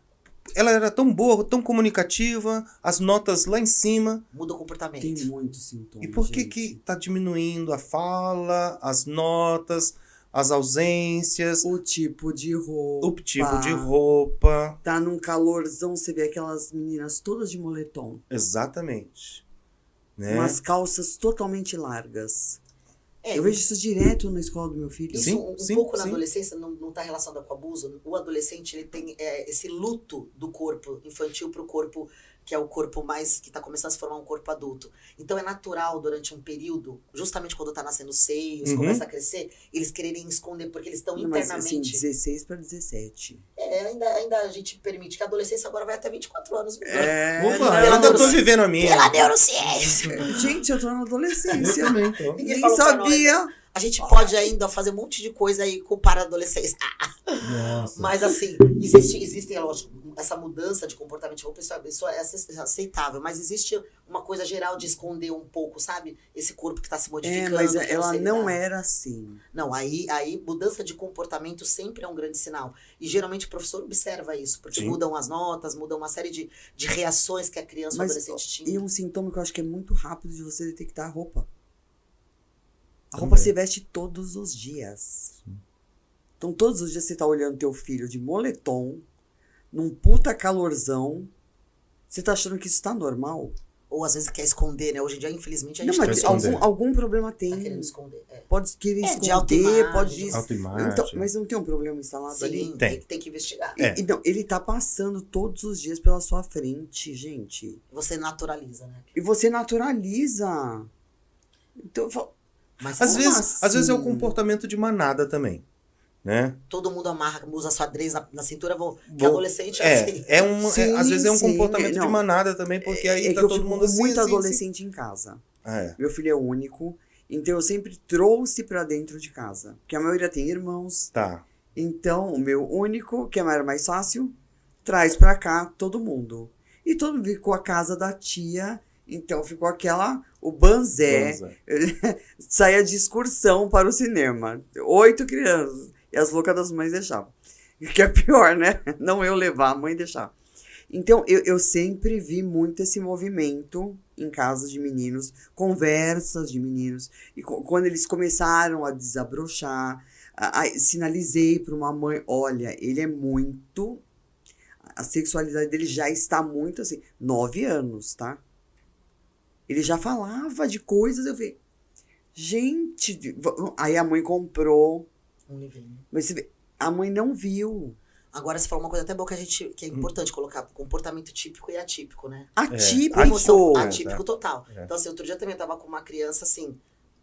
Ela era tão boa, tão comunicativa, as notas lá em cima. Muda o comportamento. Tem muitos sintomas. E por que tá diminuindo a fala, as notas, as ausências? O tipo de roupa. O tipo de roupa. Tá num calorzão, você vê aquelas meninas todas de moletom. Exatamente. Né? Umas calças totalmente largas. É, Eu vejo isso direto na escola do meu filho. isso Sim, um pouco na sim. adolescência não está relacionado com abuso. O adolescente ele tem esse luto do corpo infantil para o corpo que é o corpo mais que está começando a se formar um corpo adulto. Então é natural durante um período, justamente quando está nascendo seios, começa a crescer, eles quererem esconder porque eles estão Mas assim, internamente. 16 para 17. Ainda a gente permite que a adolescência agora vai até 24 anos. Opa, Pela eu ainda tô neurociência. vivendo a minha. Pela neurociência. Gente, eu tô na Eu adolescência. também tô. Ninguém Nem falou pra nós, sabia. né? A gente pode ainda fazer um monte de coisa aí culpar a adolescência. Nossa. Mas assim, existem, lógico, essa mudança de comportamento de roupa, isso é aceitável. Mas existe uma coisa geral de esconder um pouco, sabe? Esse corpo que está se modificando. Mas que ela você não lidar. era assim. Não, aí mudança de comportamento sempre é um grande sinal. E geralmente o professor observa isso, porque Sim. mudam as notas, mudam uma série de reações que a criança ou Mas, adolescente tinha. e um sintoma que eu acho que é muito rápido de você detectar a roupa. A Também. roupa se veste todos os dias. Então, todos os dias você tá olhando teu filho de moletom, num puta calorzão. Você tá achando que isso tá normal? Ou às vezes quer esconder, né? Hoje em dia, infelizmente, a Não, gente mas quer esconder. algum problema tá querendo tem. esconder. Pode querer de esconder, autoimagem. pode... Autoimagem. Então, mas não tem um problema instalado ali? Sim, Tem. tem que investigar. É. Então, ele tá passando todos os dias pela sua frente, gente. Você naturaliza, né? E você naturaliza. Então, eu falo, Mas Às Como vezes é o assim? comportamento de manada também, né? todo mundo amarra, usa xadrez na cintura, que Vou- adolescente é assim. Às vezes é um Sim, comportamento de não. manada também, porque aí é tá que eu todo fico mundo com assim, muito assim, adolescente em casa. assim. É. Meu filho é único, então eu sempre trouxe pra dentro de casa. Porque a maioria tem irmãos. Tá. Então, o meu único, que era mais fácil, traz pra cá todo mundo. E todo mundo ficou a casa da tia, então ficou o banzé. Banzé. Saia de excursão para o cinema. 8 crianças. E as loucas das mães deixavam. Que é pior, né? Não eu levar, a mãe deixar. Então, eu sempre vi muito esse movimento em casa de meninos, conversas de meninos. E quando eles começaram a desabrochar, sinalizei para uma mãe, olha, ele é muito... A sexualidade dele já está muito assim, 9 anos, tá? Ele já falava de coisas, eu falei, gente... Aí a mãe comprou, Um livrinho. mas você vê, a mãe não viu. Agora você falou uma coisa até boa que é importante colocar: comportamento típico e atípico, né? Atípico. Emoção atípico total. É. Então, assim, outro dia também eu tava com uma criança, assim,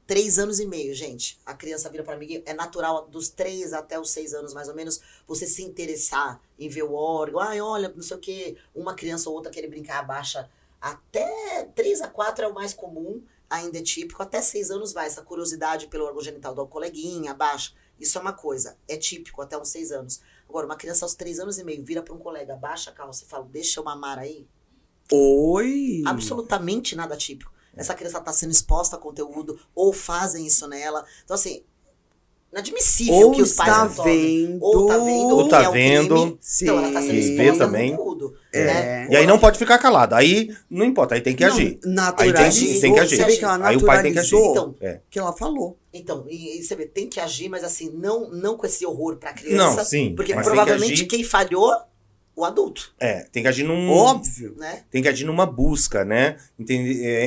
3 anos e meio, gente. A criança vira pra mim, é natural dos 3 até os 6 anos, mais ou menos, você se interessar em ver o órgão. Ai, olha, não sei o quê. Uma criança ou outra querer brincar, abaixa. Até 3 a 4 é o mais comum, ainda é típico. Até 6 anos vai essa curiosidade pelo órgão genital do coleguinha, abaixa. Isso é uma coisa, é típico até uns 6 anos. Agora, uma criança aos 3 anos e meio vira pra um colega, abaixa a calça e fala, deixa eu mamar aí. Oi! Absolutamente nada típico. Essa criança tá sendo exposta a conteúdo, ou fazem isso nela. Então, assim, inadmissível Ou que os pais está não tomem. vendo. Ou tá vendo, Ou que tá é um vendo. crime. Sim. Então, ela tá sendo Vê exposta também. a conteúdo. É. Né? E aí não pode ficar calado. Aí não importa, aí tem que Não, agir. naturalizou. Aí tem que agir. Você vê que ela Aí o pai tem que agir. naturalizou Então, É. que ela falou. Então, e você vê, tem que agir, mas assim, não com esse horror pra criança. Não, sim. Porque mas tem que provavelmente agir. quem falhou, o adulto, Tem que agir Óbvio. né? tem que agir numa busca, né?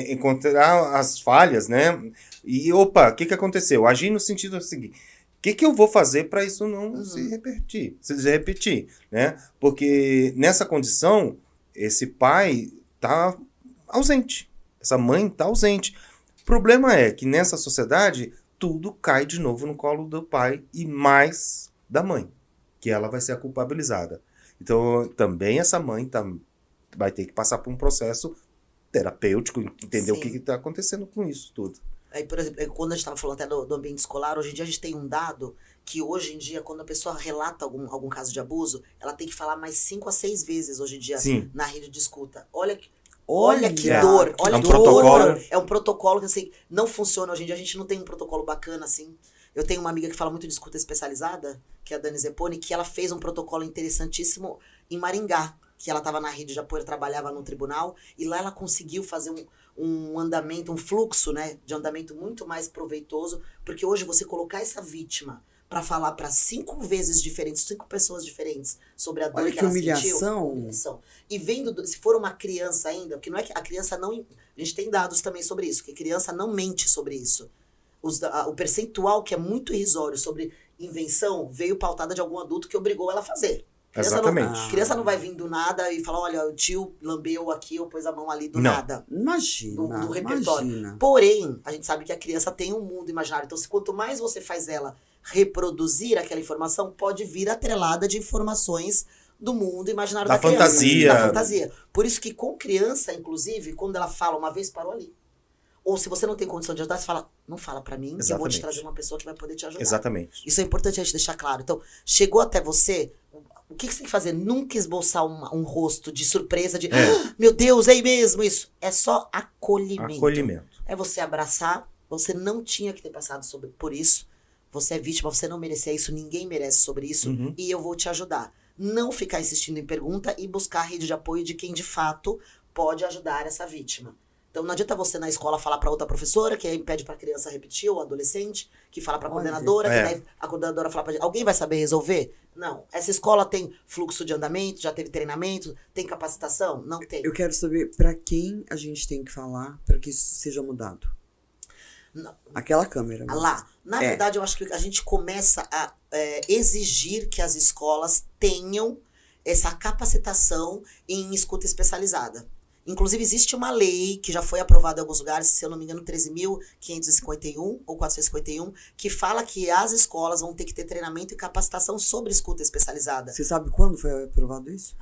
Encontrar as falhas, né? E, opa, o que aconteceu? Agi no sentido seguinte, o que eu vou fazer para isso não se repetir, né? Porque nessa condição, esse pai está ausente, essa mãe está ausente. O problema é que nessa sociedade, tudo cai de novo no colo do pai e mais da mãe, que ela vai ser a culpabilizada. Então, também essa mãe vai ter que passar por um processo terapêutico, entender o que está acontecendo com isso tudo. Aí, por exemplo, quando a gente estava falando até do ambiente escolar, hoje em dia a gente tem um dado que hoje em dia, quando a pessoa relata algum caso de abuso, ela tem que falar mais 5 a 6 vezes hoje em dia na rede de escuta. Olha que dor, olha que dor. É um protocolo que assim, não funciona hoje em dia, a gente não tem um protocolo bacana assim. Eu tenho uma amiga que fala muito de escuta especializada, que é a Dani Zeponi, que ela fez um protocolo interessantíssimo em Maringá, que ela estava na rede de apoio, trabalhava no tribunal, e lá ela conseguiu fazer um andamento, um fluxo, né, de andamento muito mais proveitoso, porque hoje você colocar essa vítima para falar para 5 vezes diferentes, 5 pessoas diferentes sobre a dor que ela humilhação. E vendo, se for uma criança ainda, porque não é que a criança não... A gente tem dados também sobre isso, que a criança não mente sobre isso. O percentual que é muito irrisório sobre invenção veio pautada de algum adulto que obrigou ela a fazer. Exatamente. Criança não vai vir do nada e falar, olha, o tio lambeu aqui ou pôs a mão ali do nada. Imagina. Do repertório. Imagina. Porém, a gente sabe que a criança tem um mundo imaginário. Então, quanto mais você faz ela reproduzir aquela informação, pode vir atrelada de informações do mundo imaginário da criança. Da fantasia. Por isso que com criança, inclusive, quando ela fala, uma vez parou ali. Ou se você não tem condição de ajudar, você fala, não fala pra mim, que eu vou te trazer uma pessoa que vai poder te ajudar. Exatamente. Isso é importante a gente deixar claro. Então, chegou até você, o que você tem que fazer? Nunca esboçar um rosto de surpresa, de, meu Deus, é mesmo isso. É só acolhimento. É você abraçar, você não tinha que ter passado por isso, você é vítima, você não merecia isso, ninguém merece sobre isso, e eu vou te ajudar. Não ficar insistindo em pergunta e buscar a rede de apoio de quem de fato pode ajudar essa vítima. Então não adianta você na escola falar para outra professora, que aí pede para a criança repetir, ou adolescente, que fala para a coordenadora, que daí a coordenadora fala para alguém vai saber resolver? Não. Essa escola tem fluxo de andamento, já teve treinamento, tem capacitação? Não tem. Eu quero saber para quem a gente tem que falar para que isso seja mudado. Não. Aquela câmera. Lá. Na verdade, eu acho que a gente começa a exigir que as escolas tenham essa capacitação em escuta especializada. Inclusive, existe uma lei que já foi aprovada em alguns lugares, se eu não me engano, 13.551 ou 451, que fala que as escolas vão ter que ter treinamento e capacitação sobre escuta especializada. Você sabe quando foi aprovado isso?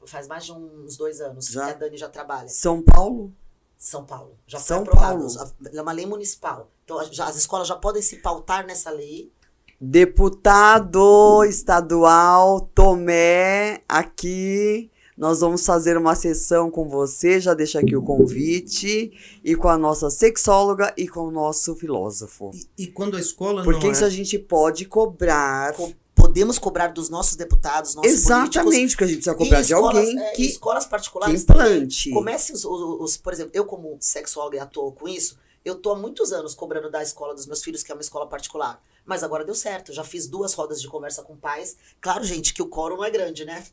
Faz mais de uns 2 anos que a Dani já trabalha. São Paulo? São Paulo. Já foi aprovado. Paulo. É uma lei municipal. Então, as escolas já podem se pautar nessa lei. Deputado estadual Tomé, aqui... Nós vamos fazer uma sessão com você, já deixa aqui o convite, e com a nossa sexóloga e com o nosso filósofo. E quando a escola Porque isso a gente pode cobrar. Podemos cobrar dos nossos deputados, nossos exatamente, políticos. Porque a gente precisa cobrar de alguém que escolas particulares que implante. Comece por exemplo, eu como sexóloga e atuo com isso, eu tô há muitos anos cobrando da escola dos meus filhos, que é uma escola particular. Mas agora deu certo, já fiz 2 rodas de conversa com pais. Claro, gente, que o quórum não é grande, né?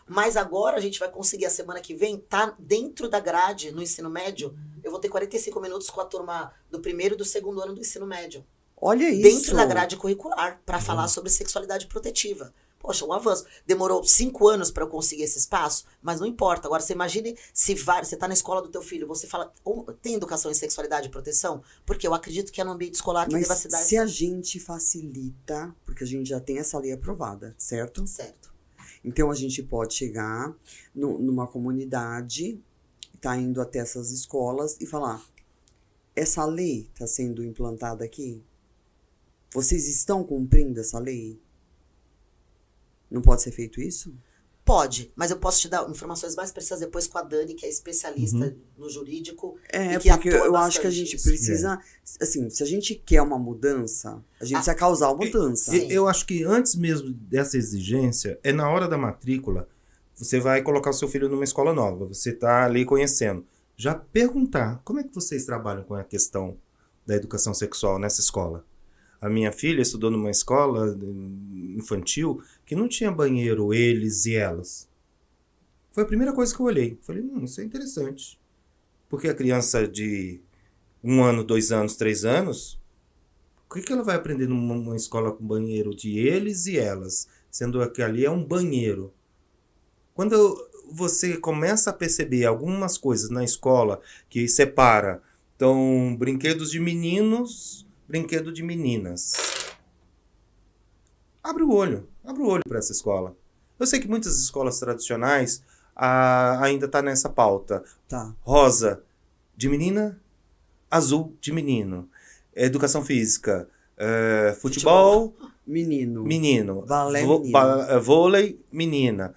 Mas agora a gente vai conseguir, a semana que vem, tá dentro da grade, no ensino médio. Eu vou ter 45 minutos com a turma do 1º e do 2º ano do ensino médio. Olha isso. Dentro da grade curricular, para falar sobre sexualidade protetiva. Poxa, um avanço. Demorou 5 anos para eu conseguir esse espaço, mas não importa. Agora, você imagine se você tá na escola do teu filho, você fala, tem educação em sexualidade e proteção? Porque eu acredito que é no ambiente escolar que deva se dar. Se a gente facilita, porque a gente já tem essa lei aprovada, certo? Certo. Então, a gente pode chegar numa comunidade, tá indo até essas escolas e falar, essa lei está sendo implantada aqui? Vocês estão cumprindo essa lei? Não pode ser feito isso? Pode, mas eu posso te dar informações mais precisas depois com a Dani, que é especialista no jurídico. Porque eu acho que a gente precisa, assim, se a gente quer uma mudança, a gente precisa causar uma mudança. Eu acho que antes mesmo dessa exigência, é na hora da matrícula, você vai colocar o seu filho numa escola nova, você está ali conhecendo. Já perguntar, como é que vocês trabalham com a questão da educação sexual nessa escola? A minha filha estudou numa escola infantil que não tinha banheiro, eles e elas. Foi a primeira coisa que eu olhei. Falei, isso é interessante. Porque a criança de 1 ano, 2 anos, 3 anos, o que ela vai aprender numa escola com banheiro de eles e elas? Sendo que ali é um banheiro. Quando você começa a perceber algumas coisas na escola que separa, então, brinquedos de meninos, brinquedo de meninas. Abre o olho para essa escola. Eu sei que muitas escolas tradicionais ainda tá nessa pauta. Tá. Rosa de menina, azul de menino. Educação física, futebol, menino. Balé, menino. Vôlei, menina.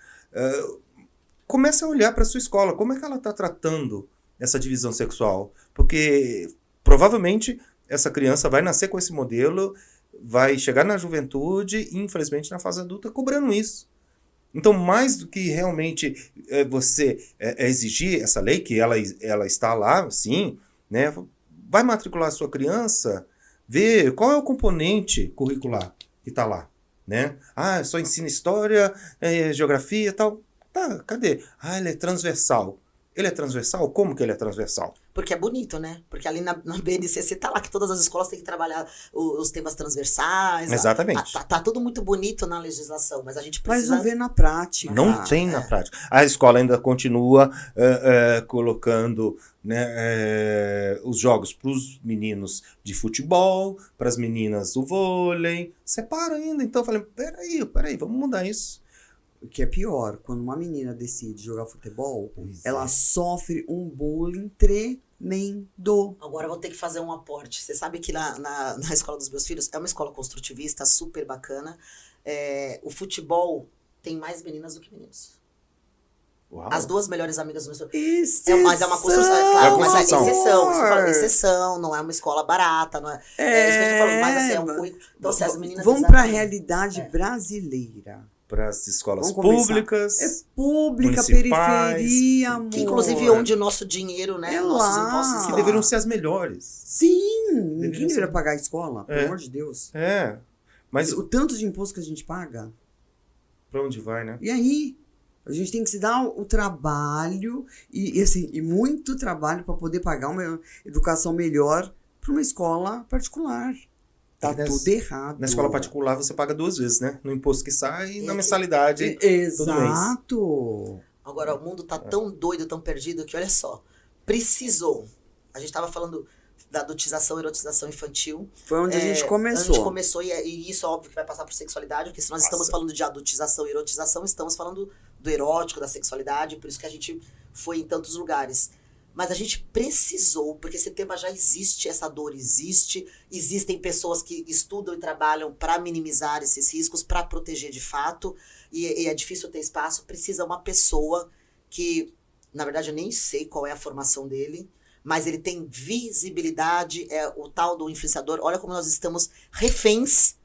Comece a olhar para sua escola. Como é que ela está tratando essa divisão sexual? Porque provavelmente essa criança vai nascer com esse modelo, vai chegar na juventude e, infelizmente, na fase adulta, cobrando isso. Então, mais do que realmente você exigir essa lei, que ela está lá, sim, né? Vai matricular a sua criança, ver qual é o componente curricular que está lá, né? Só ensina história, geografia e tal. Tá, cadê? Ele é transversal. Ele é transversal? Como que ele é transversal? Porque é bonito, né? Porque ali na BNCC tá lá que todas as escolas têm que trabalhar os temas transversais. Exatamente. Tá tudo muito bonito na legislação, mas a gente precisa... Mas não vê na prática. Não tem na prática. A escola ainda continua colocando, né, os jogos para os meninos de futebol, para as meninas o vôlei. Separa ainda. Então eu falei, peraí, vamos mudar isso. O que é pior, quando uma menina decide jogar futebol, ela sofre um bullying tremendo. Agora eu vou ter que fazer um aporte. Você sabe que na escola dos meus filhos, é uma escola construtivista, super bacana. O futebol tem mais meninas do que meninos. Uau. As 2 melhores amigas do meu filho. Mas é uma construção. Claro, mas é exceção. Isso eu falo, amor. exceção, não é uma escola barata, não é. É isso que eu tô falando, mas assim, é um currículo. Então, se as meninas. Vamos para a realidade brasileira. Para as escolas Vamos públicas. É pública, municipais, periferia, amor. Que inclusive onde o nosso dinheiro, né? É Nossos lá. impostos Que estão deveriam lá. ser as melhores. Sim, ninguém Deveria deveria ser. pagar a escola, pelo amor de Deus. Mas O tanto de imposto que a gente paga. para onde vai, né? E aí? A gente tem que se dar o trabalho e muito trabalho para poder pagar uma educação melhor para uma escola particular. Tá tudo errado. Na escola particular você paga 2 vezes, né? No imposto que sai e na mensalidade. Exato. Agora, o mundo tá tão doido, tão perdido, que olha só. Precisou. A gente tava falando da adotização, erotização infantil. Foi onde a gente começou. A gente começou, e isso é óbvio que vai passar por sexualidade, porque se nós estamos falando de adotização e erotização, estamos falando do erótico, da sexualidade, por isso que a gente foi em tantos lugares. Mas a gente precisou, porque esse tema já existe, essa dor existe, existem pessoas que estudam e trabalham para minimizar esses riscos, para proteger de fato, e é difícil ter espaço. Precisa uma pessoa que, na verdade, eu nem sei qual é a formação dele, mas ele tem visibilidade, é o tal do influenciador. Olha como nós estamos reféns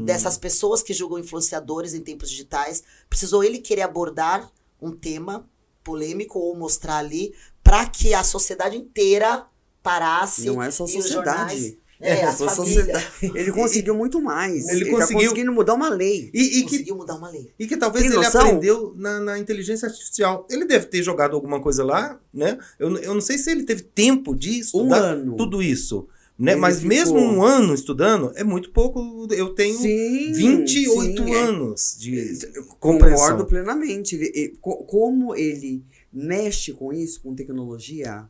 dessas pessoas que julgam influenciadores em tempos digitais. Precisou ele querer abordar um tema polêmico ou mostrar ali para que a sociedade inteira parasse. Não é só a e os sociedade. jornais, as só a famílias. sociedade. Ele conseguiu muito mais. Ele Tá conseguiu- conseguindo mudar uma lei. Conseguiu mudar uma lei. E que talvez Tem ele noção? aprendeu na inteligência artificial. Ele deve ter jogado alguma coisa lá, né? Eu não sei se ele teve tempo de estudar ano. tudo isso. Né? Ele Mas ficou- mesmo 1 ano estudando, é muito pouco. Eu tenho Sim, 28 sim, anos de Concordo compreensão. plenamente. Como ele mexe com isso, com tecnologia,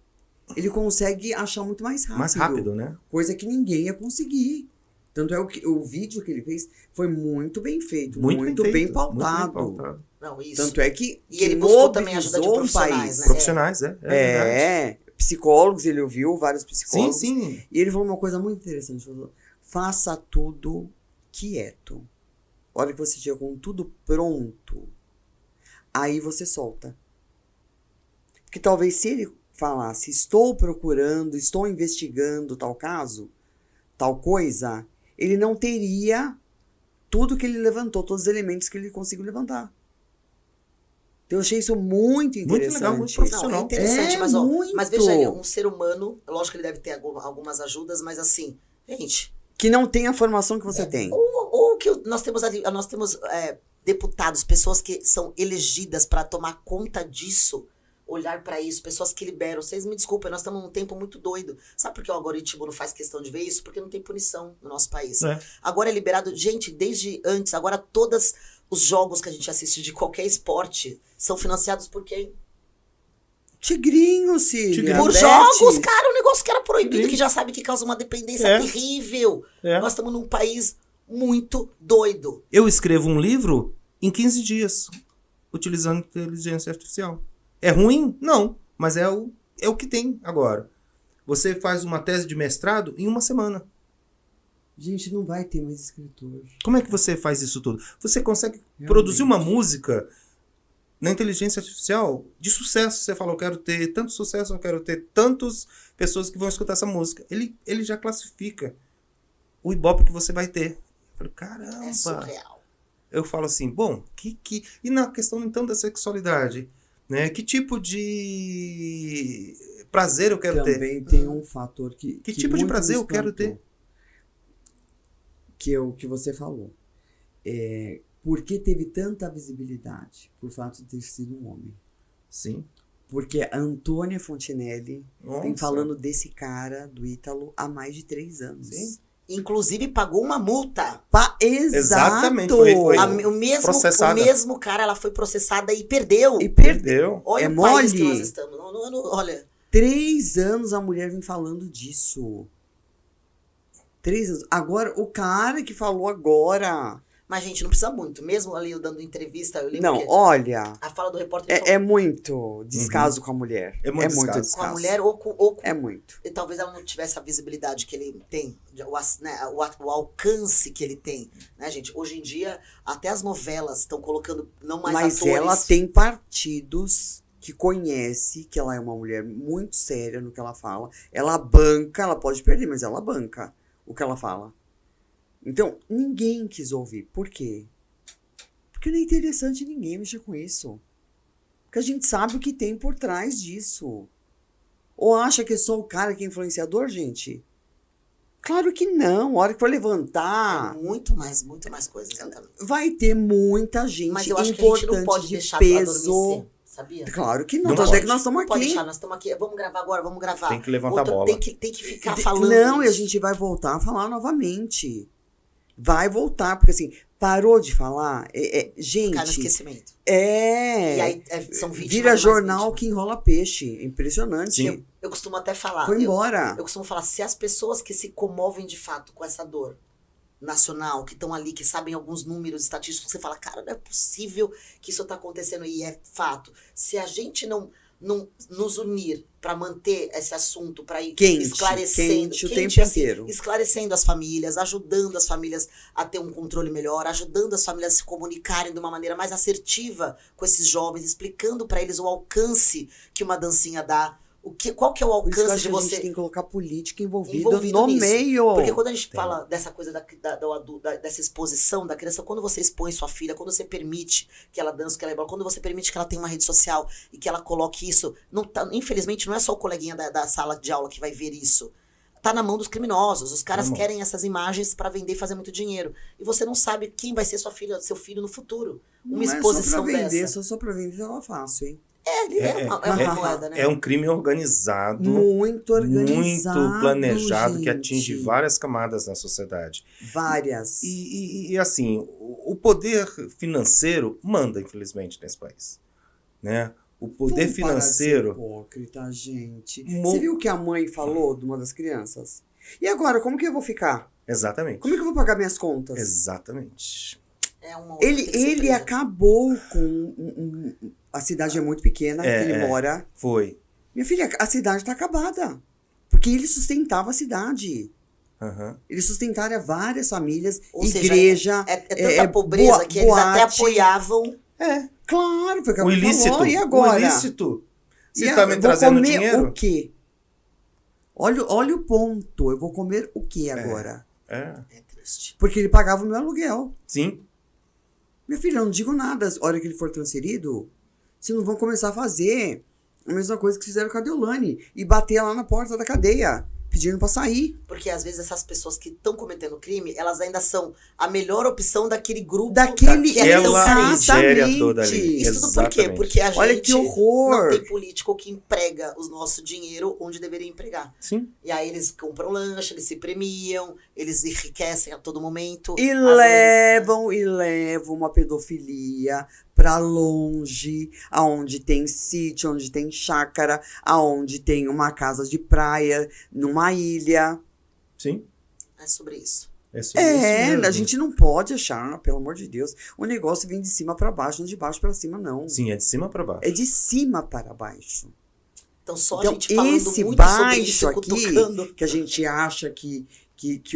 ele consegue achar muito mais rápido. Mais rápido, né? Coisa que ninguém ia conseguir. Tanto é o vídeo que ele fez foi muito bem feito, muito bem feito, pautado. Não, isso. Tanto é que E ele buscou também ajuda de mobilizou profissionais, né? Profissionais, é verdade. Psicólogos, ele ouviu vários Sim, psicólogos. sim. E ele falou uma coisa muito interessante. Ele falou, faça tudo quieto. A hora que você chega com tudo pronto, aí você solta. Porque talvez se ele falasse, estou procurando, estou investigando tal caso, tal coisa, ele não teria tudo que ele levantou, todos os elementos que ele conseguiu levantar. Então eu achei isso muito interessante. legal, muito profissional. Não, é interessante, mas, muito. mas veja aí, um ser humano, lógico que ele deve ter algumas ajudas, mas assim, gente, Que não tem a formação que você tem. ou que nós temos ali, deputados, pessoas que são elegidas para tomar conta disso, olhar pra isso, pessoas que liberam. Vocês me desculpem, nós estamos num tempo muito doido. Sabe por que o algoritmo não faz questão de ver isso? Porque não tem punição no nosso país. Agora é liberado, gente, desde antes, agora todos os jogos que a gente assiste de qualquer esporte são financiados por quem? Tigrinho, Cília. Por Beth. jogos, cara, um negócio que era proibido, Tigrinho. que já sabe que causa uma dependência terrível. Nós estamos num país muito doido. Eu escrevo um livro em 15 dias, utilizando inteligência artificial. É ruim? Não, mas é o que tem agora. Você faz uma tese de mestrado em 1 semana. Gente, não vai ter mais escritor. Como é que você faz isso tudo? Você consegue Realmente. produzir uma música na inteligência artificial de sucesso. Você fala, eu quero ter tanto sucesso, eu quero ter tantas pessoas que vão escutar essa música. Ele já classifica o ibope que você vai ter. Eu falo, caramba. É surreal. Eu falo assim, bom, e na questão então da sexualidade, né? Que tipo de prazer eu quero ter? Também tem um fator que tipo de muito prazer me eu quero espantou, ter? que você falou. Por que teve tanta visibilidade? Por fato de ter sido um homem. Sim. Porque a Antônia Fontinelli vem Nossa. falando desse cara, do Ítalo, há mais de 3 anos. Sim. Inclusive pagou uma multa. Exato! Exatamente, foi O processada. mesmo cara, ela foi processada e perdeu. E perdeu. Perdeu. Olha É o país mole. que nós estamos. Olha. 3 anos a mulher vem falando disso. 3 anos. Agora, o cara que falou agora. Mas, gente, não precisa muito. Mesmo ali eu dando entrevista, eu lembro Não, que olha. a fala do repórter ele É muito descaso com a mulher. É muito descaso. falou com a mulher ou com É muito. e talvez ela não tivesse a visibilidade que ele tem, o alcance que ele tem, né, gente? Hoje em dia, até as novelas estão colocando não mais Mas atores. ela tem partidos que conhece que ela é uma mulher muito séria no que ela fala. Ela banca, ela pode perder, mas ela banca o que ela fala. Então, ninguém quis ouvir. Por quê? Porque não é interessante ninguém mexer com isso. Porque a gente sabe o que tem por trás disso. Ou acha que é só o cara que é influenciador, gente? Claro que não. A hora que for levantar, Muito mais coisas, exatamente. vai ter muita gente Mas eu acho que a gente não pode importante de deixar pra peso. adormecer, sabia? Claro que não. Não Tanto pode. é que nós estamos Não pode aqui. deixar, nós estamos aqui, vamos gravar agora, vamos gravar. Tem que levantar a bola. Tem que ficar falando Não, e a isso. gente vai voltar a falar novamente. Vai voltar, porque assim, parou de falar. Gente, Cai no esquecimento. E aí são vítimas. vira mais jornal vítimas. que enrola peixe. Impressionante. Sim. Eu costumo até falar. Foi embora. Eu costumo falar, se as pessoas que se comovem de fato com essa dor nacional, que estão ali, que sabem alguns números estatísticos, você fala, cara, não é possível que isso tá acontecendo, e é fato. Se a gente não nos unir para manter esse assunto, para ir Quente esclarecendo, o tempo assim, inteiro. esclarecendo as famílias, ajudando as famílias a ter um controle melhor, ajudando as famílias a se comunicarem de uma maneira mais assertiva com esses jovens, explicando para eles o alcance que uma dancinha dá. Qual que é o Por isso que eu alcance acho de que a você? gente tem que colocar política envolvida Envolvido no nisso. meio. Porque quando a gente fala dessa coisa dessa exposição da criança, quando você expõe sua filha, quando você permite que ela dance, que ela rebola, quando você permite que ela tenha uma rede social e que ela coloque isso, infelizmente não é só o coleguinha da sala de aula que vai ver isso. Tá na mão dos criminosos. Os caras querem essas imagens para vender e fazer muito dinheiro. E você não sabe quem vai ser seu filho no futuro. Uma exposição não é só pra vender, dessa. só pra vender tava fácil, hein? É uma moeda, né? É um crime organizado, Muito organizado, muito planejado, que gente. atinge várias camadas na sociedade. Várias. E assim, o poder financeiro manda, infelizmente, nesse país. Né? O poder Vamos parar de ser financeiro... hipócrita, gente. Você viu o que a mãe falou de uma das crianças? E agora, como que eu vou ficar? Exatamente. Como é que eu vou pagar minhas contas? Exatamente. É uma outra que tem que ser Ele presa. acabou com... A cidade é muito pequena, que ele mora. Foi. Minha filha, a cidade tá acabada. Porque ele sustentava a cidade. Aham. Ele sustentava várias famílias, Ou seja, igreja. É tanta pobreza que eles até boate. apoiavam. Claro, foi o que a O mãe ilícito. falou. E agora? O ilícito. Se E tá me eu vou trazendo comer dinheiro... o quê? Olha o ponto. Eu vou comer o quê agora? É. É triste. Porque ele pagava o meu aluguel. Sim. Minha filha, eu não digo nada. A hora que ele for transferido, vocês não vão começar a fazer a mesma coisa que fizeram com a Deolane. E bater lá na porta da cadeia. pedindo pra sair. Porque às vezes essas pessoas que estão cometendo crime, elas ainda são a melhor opção daquele grupo. Daquele, que é tão Aquela miséria exatamente. toda ali. Isso tudo por quê? Exatamente. Porque a Olha gente que horror. não tem político que emprega o nosso dinheiro onde deveria empregar. Sim. E aí eles compram lanche, eles se premiam, eles enriquecem a todo momento. E Às vezes, levam uma pedofilia pra longe, aonde tem sítio, onde tem chácara, aonde tem uma casa de praia, numa ilha. Sim. é sobre isso. É sobre isso mesmo. A gente não pode achar, pelo amor de Deus, o negócio vem de cima pra baixo, não de baixo pra cima, não. Sim, é de cima para baixo. É de cima para baixo. Então só Então, a gente falando esse muito sobre baixo isso, aqui, cutucando. que a gente acha que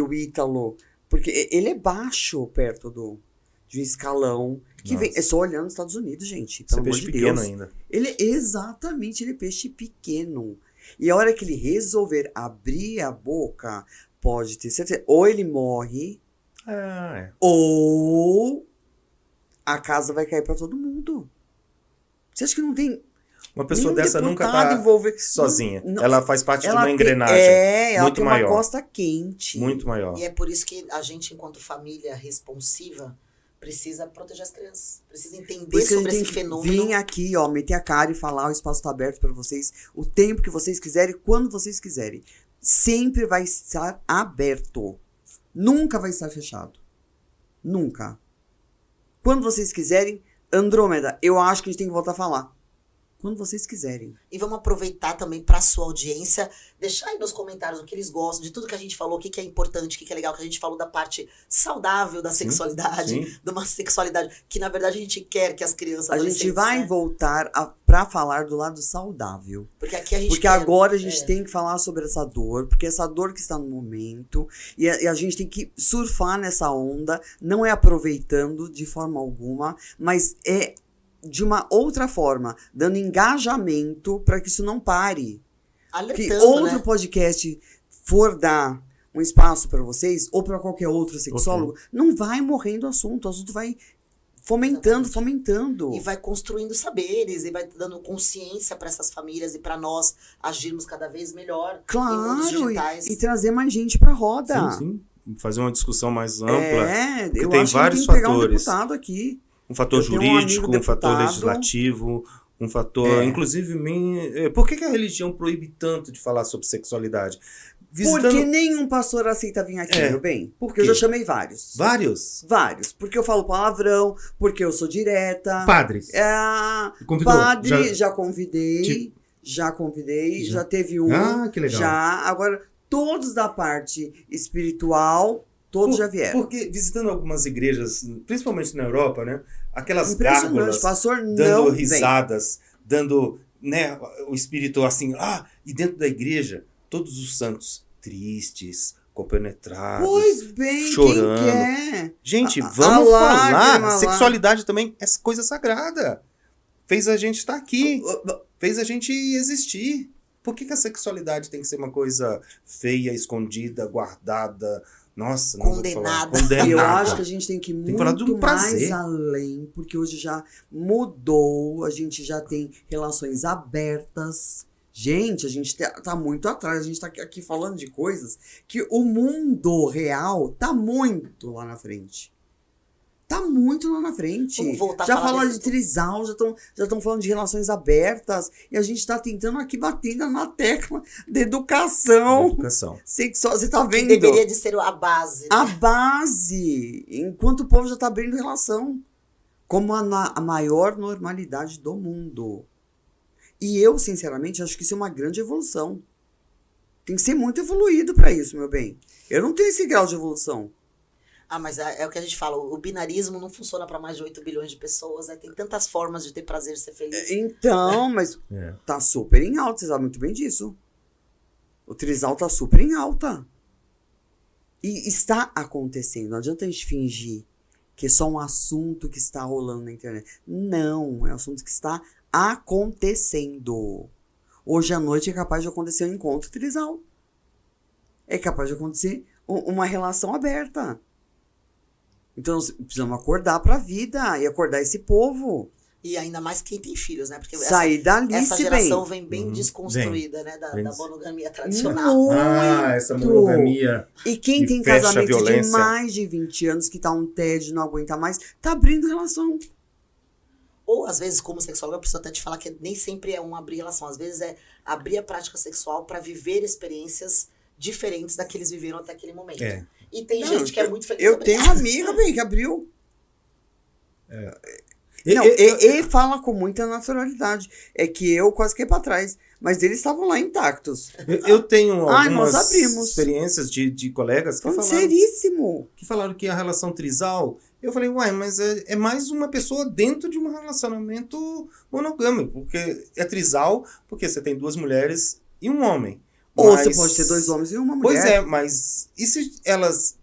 o Ítalo... Porque ele é baixo perto de um escalão que vem... Nossa. É só olhando nos Estados Unidos, gente. Você Pelo é amor peixe de pequeno Deus. ainda. Exatamente, ele é peixe pequeno. E a hora que ele resolver abrir a boca, pode ter certeza. Ou ele morre, É. ou a casa vai cair pra todo mundo. Você acha que não tem Uma pessoa nenhum dessa nunca deputado tá envolvido? sozinha. Não, Ela faz parte de ela uma tem- engrenagem ela muito tem maior. uma costa quente. Muito maior. E é por isso que a gente, enquanto família responsiva, precisa proteger as crianças. Precisa Por entender isso que a sobre gente esse tem que fenômeno. vir aqui, ó, meter a cara e falar, o espaço tá aberto pra vocês, o tempo que vocês quiserem, quando vocês quiserem. Sempre vai estar aberto. Nunca vai estar fechado. Nunca. Quando vocês quiserem, Andrômeda, eu acho que a gente tem que voltar a falar. Quando vocês quiserem. E vamos aproveitar também para sua audiência, deixar aí nos comentários o que eles gostam, de tudo que a gente falou, o que é importante, o que é legal, que a gente falou da parte saudável da sexualidade, sim. de uma sexualidade que, na verdade, a gente quer que as crianças... A gente adolescentes, vai né? voltar pra falar do lado saudável. Porque aqui a gente Porque quer- agora a gente é. tem que falar sobre essa dor, porque essa dor que está no momento, e a gente tem que surfar nessa onda, não é aproveitando de forma alguma, mas é de uma outra forma, dando engajamento para que isso não pare. Que Alertando, outro né? podcast for dar um espaço para vocês, ou para qualquer outro sexólogo, não vai morrendo o assunto vai fomentando, Exatamente. fomentando. E vai construindo saberes, e vai dando consciência para essas famílias e para nós agirmos cada vez melhor em mundos Claro, digitais. e trazer mais gente pra roda. Sim, sim. Fazer uma discussão mais ampla. Eu tem acho vários que tem que pegar um fatores. deputado aqui. Um fator Eu tenho um jurídico, amigo um fator deputado. legislativo, um fator... É. Inclusive, por que a religião proíbe tanto de falar sobre sexualidade? Porque nenhum pastor aceita vir aqui, É. meu bem. Por Porque eu quê? já chamei vários. Vários Vários. Porque eu falo palavrão, porque eu sou direta. padres. Convidou? Padre, Já- já convidei. Já. Já teve um. Ah, que legal. Já. Agora, todos da parte espiritual, todos já vieram. Porque visitando algumas igrejas, principalmente na Europa, né? Aquelas Impressionante. gárgulas Pastor não dando vem. risadas, dando, né, o espírito assim, e dentro da igreja, todos os santos tristes, compenetrados. Pois bem, chorando. quem quer? Gente, A vamos lágrima falar. lá. Sexualidade também é coisa sagrada. Fez a gente estar aqui. Fez a gente existir. Por que a sexualidade tem que ser uma coisa feia, escondida, guardada? Nossa, não vou falar. Condenada. Condenada. Eu acho que a gente tem que ir Tem que falar muito do prazer. mais além, porque hoje já mudou, a gente já tem relações abertas. Gente, a gente tá muito atrás, a gente tá aqui falando de coisas que o mundo real tá muito lá na frente. Tá muito lá na frente. Vamos voltar a Já falar falaram desse de trisal, já estão falando de relações abertas, e a gente tá tentando aqui batendo na tecla da educação Educação. sexual. Você tá Que vendo? deveria de ser a base. Né? A base, enquanto o povo já está abrindo relação, como a maior normalidade do mundo. E eu, sinceramente, acho que isso é uma grande evolução. Tem que ser muito evoluído para isso, meu bem. Eu não tenho esse grau de evolução. Mas é o que a gente fala, o binarismo não funciona para mais de 8 bilhões de pessoas, né? Tem tantas formas de ter prazer e ser feliz. Então, mas É. tá super em alta, você sabe muito bem disso. O trisal tá super em alta. E está acontecendo. Não adianta a gente fingir que é só um assunto que está rolando na internet. Não, é um assunto que está acontecendo. Hoje à noite é capaz de acontecer um encontro trisal. É capaz de acontecer uma relação aberta. Então, nós precisamos acordar para a vida e acordar esse povo. E ainda mais quem tem filhos, né? Porque Sair dali essa se geração bem. vem bem desconstruída, né? Da monogamia Muito. tradicional. Essa monogamia. E quem que tem fecha a casamento de violência. mais de 20 anos, que tá um tédio, não aguenta mais, tá abrindo relação. Ou, às vezes, como sexóloga, eu preciso até te falar que nem sempre é um abrir relação. Às vezes é abrir a prática sexual para viver experiências diferentes da que eles viveram até aquele momento. É. E tem Não, gente que é muito feliz. Eu sobre tenho isso. uma amiga, bem, que abriu. Não, e fala com muita naturalidade. É que eu quase que pra trás. Mas eles estavam lá intactos. Eu tenho Ai, nós algumas abrimos. experiências de colegas que Falando falaram, seríssimo. que a relação trisal. Eu falei, uai, mas é mais uma pessoa dentro de um relacionamento monogâmico. Porque é trisal, porque você tem 2 mulheres e um homem. Ou Mas- você pode ter 2 homens e uma mulher. Pois é, mas e se elas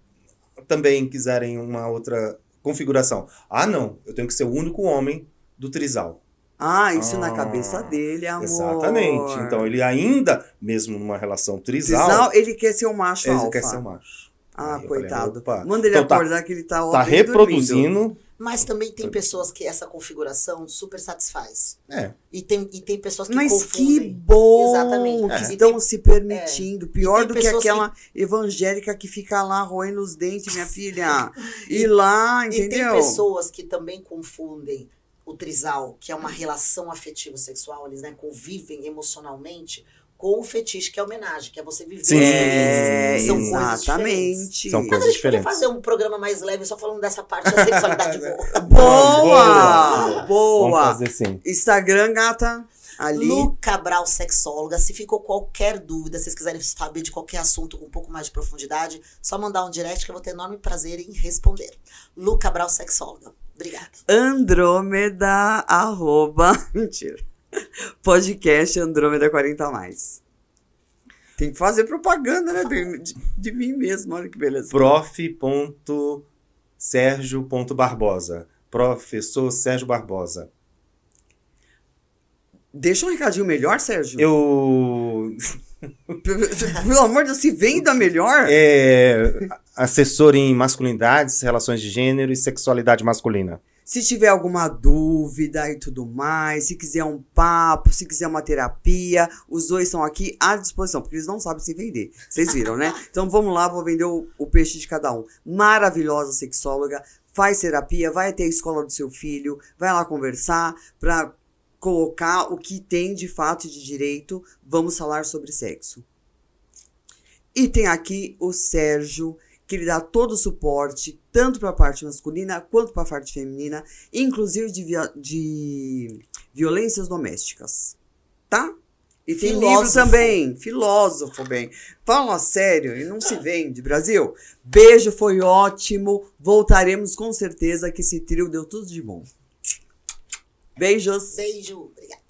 também quiserem uma outra configuração? Ah, não, eu tenho que ser o único homem do trisal. Ah, isso na cabeça dele, amor. Exatamente. Então ele ainda, mesmo numa relação trisal, Trisal, ele quer ser o macho ele alfa. quer ser um macho. Ah, Aí eu falei, coitado. opa. Manda ele Então tá- acordar que ele tá, ó, Tá bem dormindo. reproduzindo. Mas também tem pessoas que essa configuração super satisfaz. É. E tem pessoas que Mas confundem. que bom Exatamente. que É. estão se permitindo. Pior tem do que pessoas aquela evangélica que fica lá roendo os dentes, minha filha. E lá, E tem entendeu? pessoas que também confundem o trisal, que é uma relação afetivo sexual, eles, né, convivem emocionalmente, com o fetiche, que é a homenagem, que é você viver Sim. experiências. São coisas diferentes. Exatamente. São Mas a coisas gente podia diferentes. fazer um programa mais leve só falando dessa parte da sexualidade boa. Boa! Vamos Boa! fazer sim. Instagram, gata. Ali. Lu Cabral, sexóloga. Se ficou qualquer dúvida, se vocês quiserem saber de qualquer assunto com um pouco mais de profundidade, só mandar um direct que eu vou ter enorme prazer em responder. Lu Cabral, sexóloga. Obrigada. Andrômeda, @ mentira. Podcast Andrômeda 40+. Tem que fazer propaganda, né? De mim mesmo, olha que beleza. Prof.Sergio.Barbosa. Professor Sérgio Barbosa. Deixa um recadinho melhor, Sérgio. Eu Pelo amor de Deus, se venda melhor. assessor em masculinidades, relações de gênero e sexualidade masculina. Se tiver alguma dúvida e tudo mais, se quiser um papo, se quiser uma terapia, os dois estão aqui à disposição, porque eles não sabem se vender. Vocês viram, né? Então vamos lá, vou vender o peixe de cada um. Maravilhosa sexóloga, faz terapia, vai até a escola do seu filho, vai lá conversar para colocar o que tem de fato e de direito. Vamos falar sobre sexo. E tem aqui o Sérgio, que ele dá todo o suporte, tanto para a parte masculina quanto para a parte feminina, inclusive de violências domésticas, tá? E tem Filósofo. livro também, filósofo, bem. Fala sério, e não se vende, Brasil. Beijo, foi ótimo. Voltaremos com certeza, que esse trio deu tudo de bom. Beijos. Beijo. Obrigada.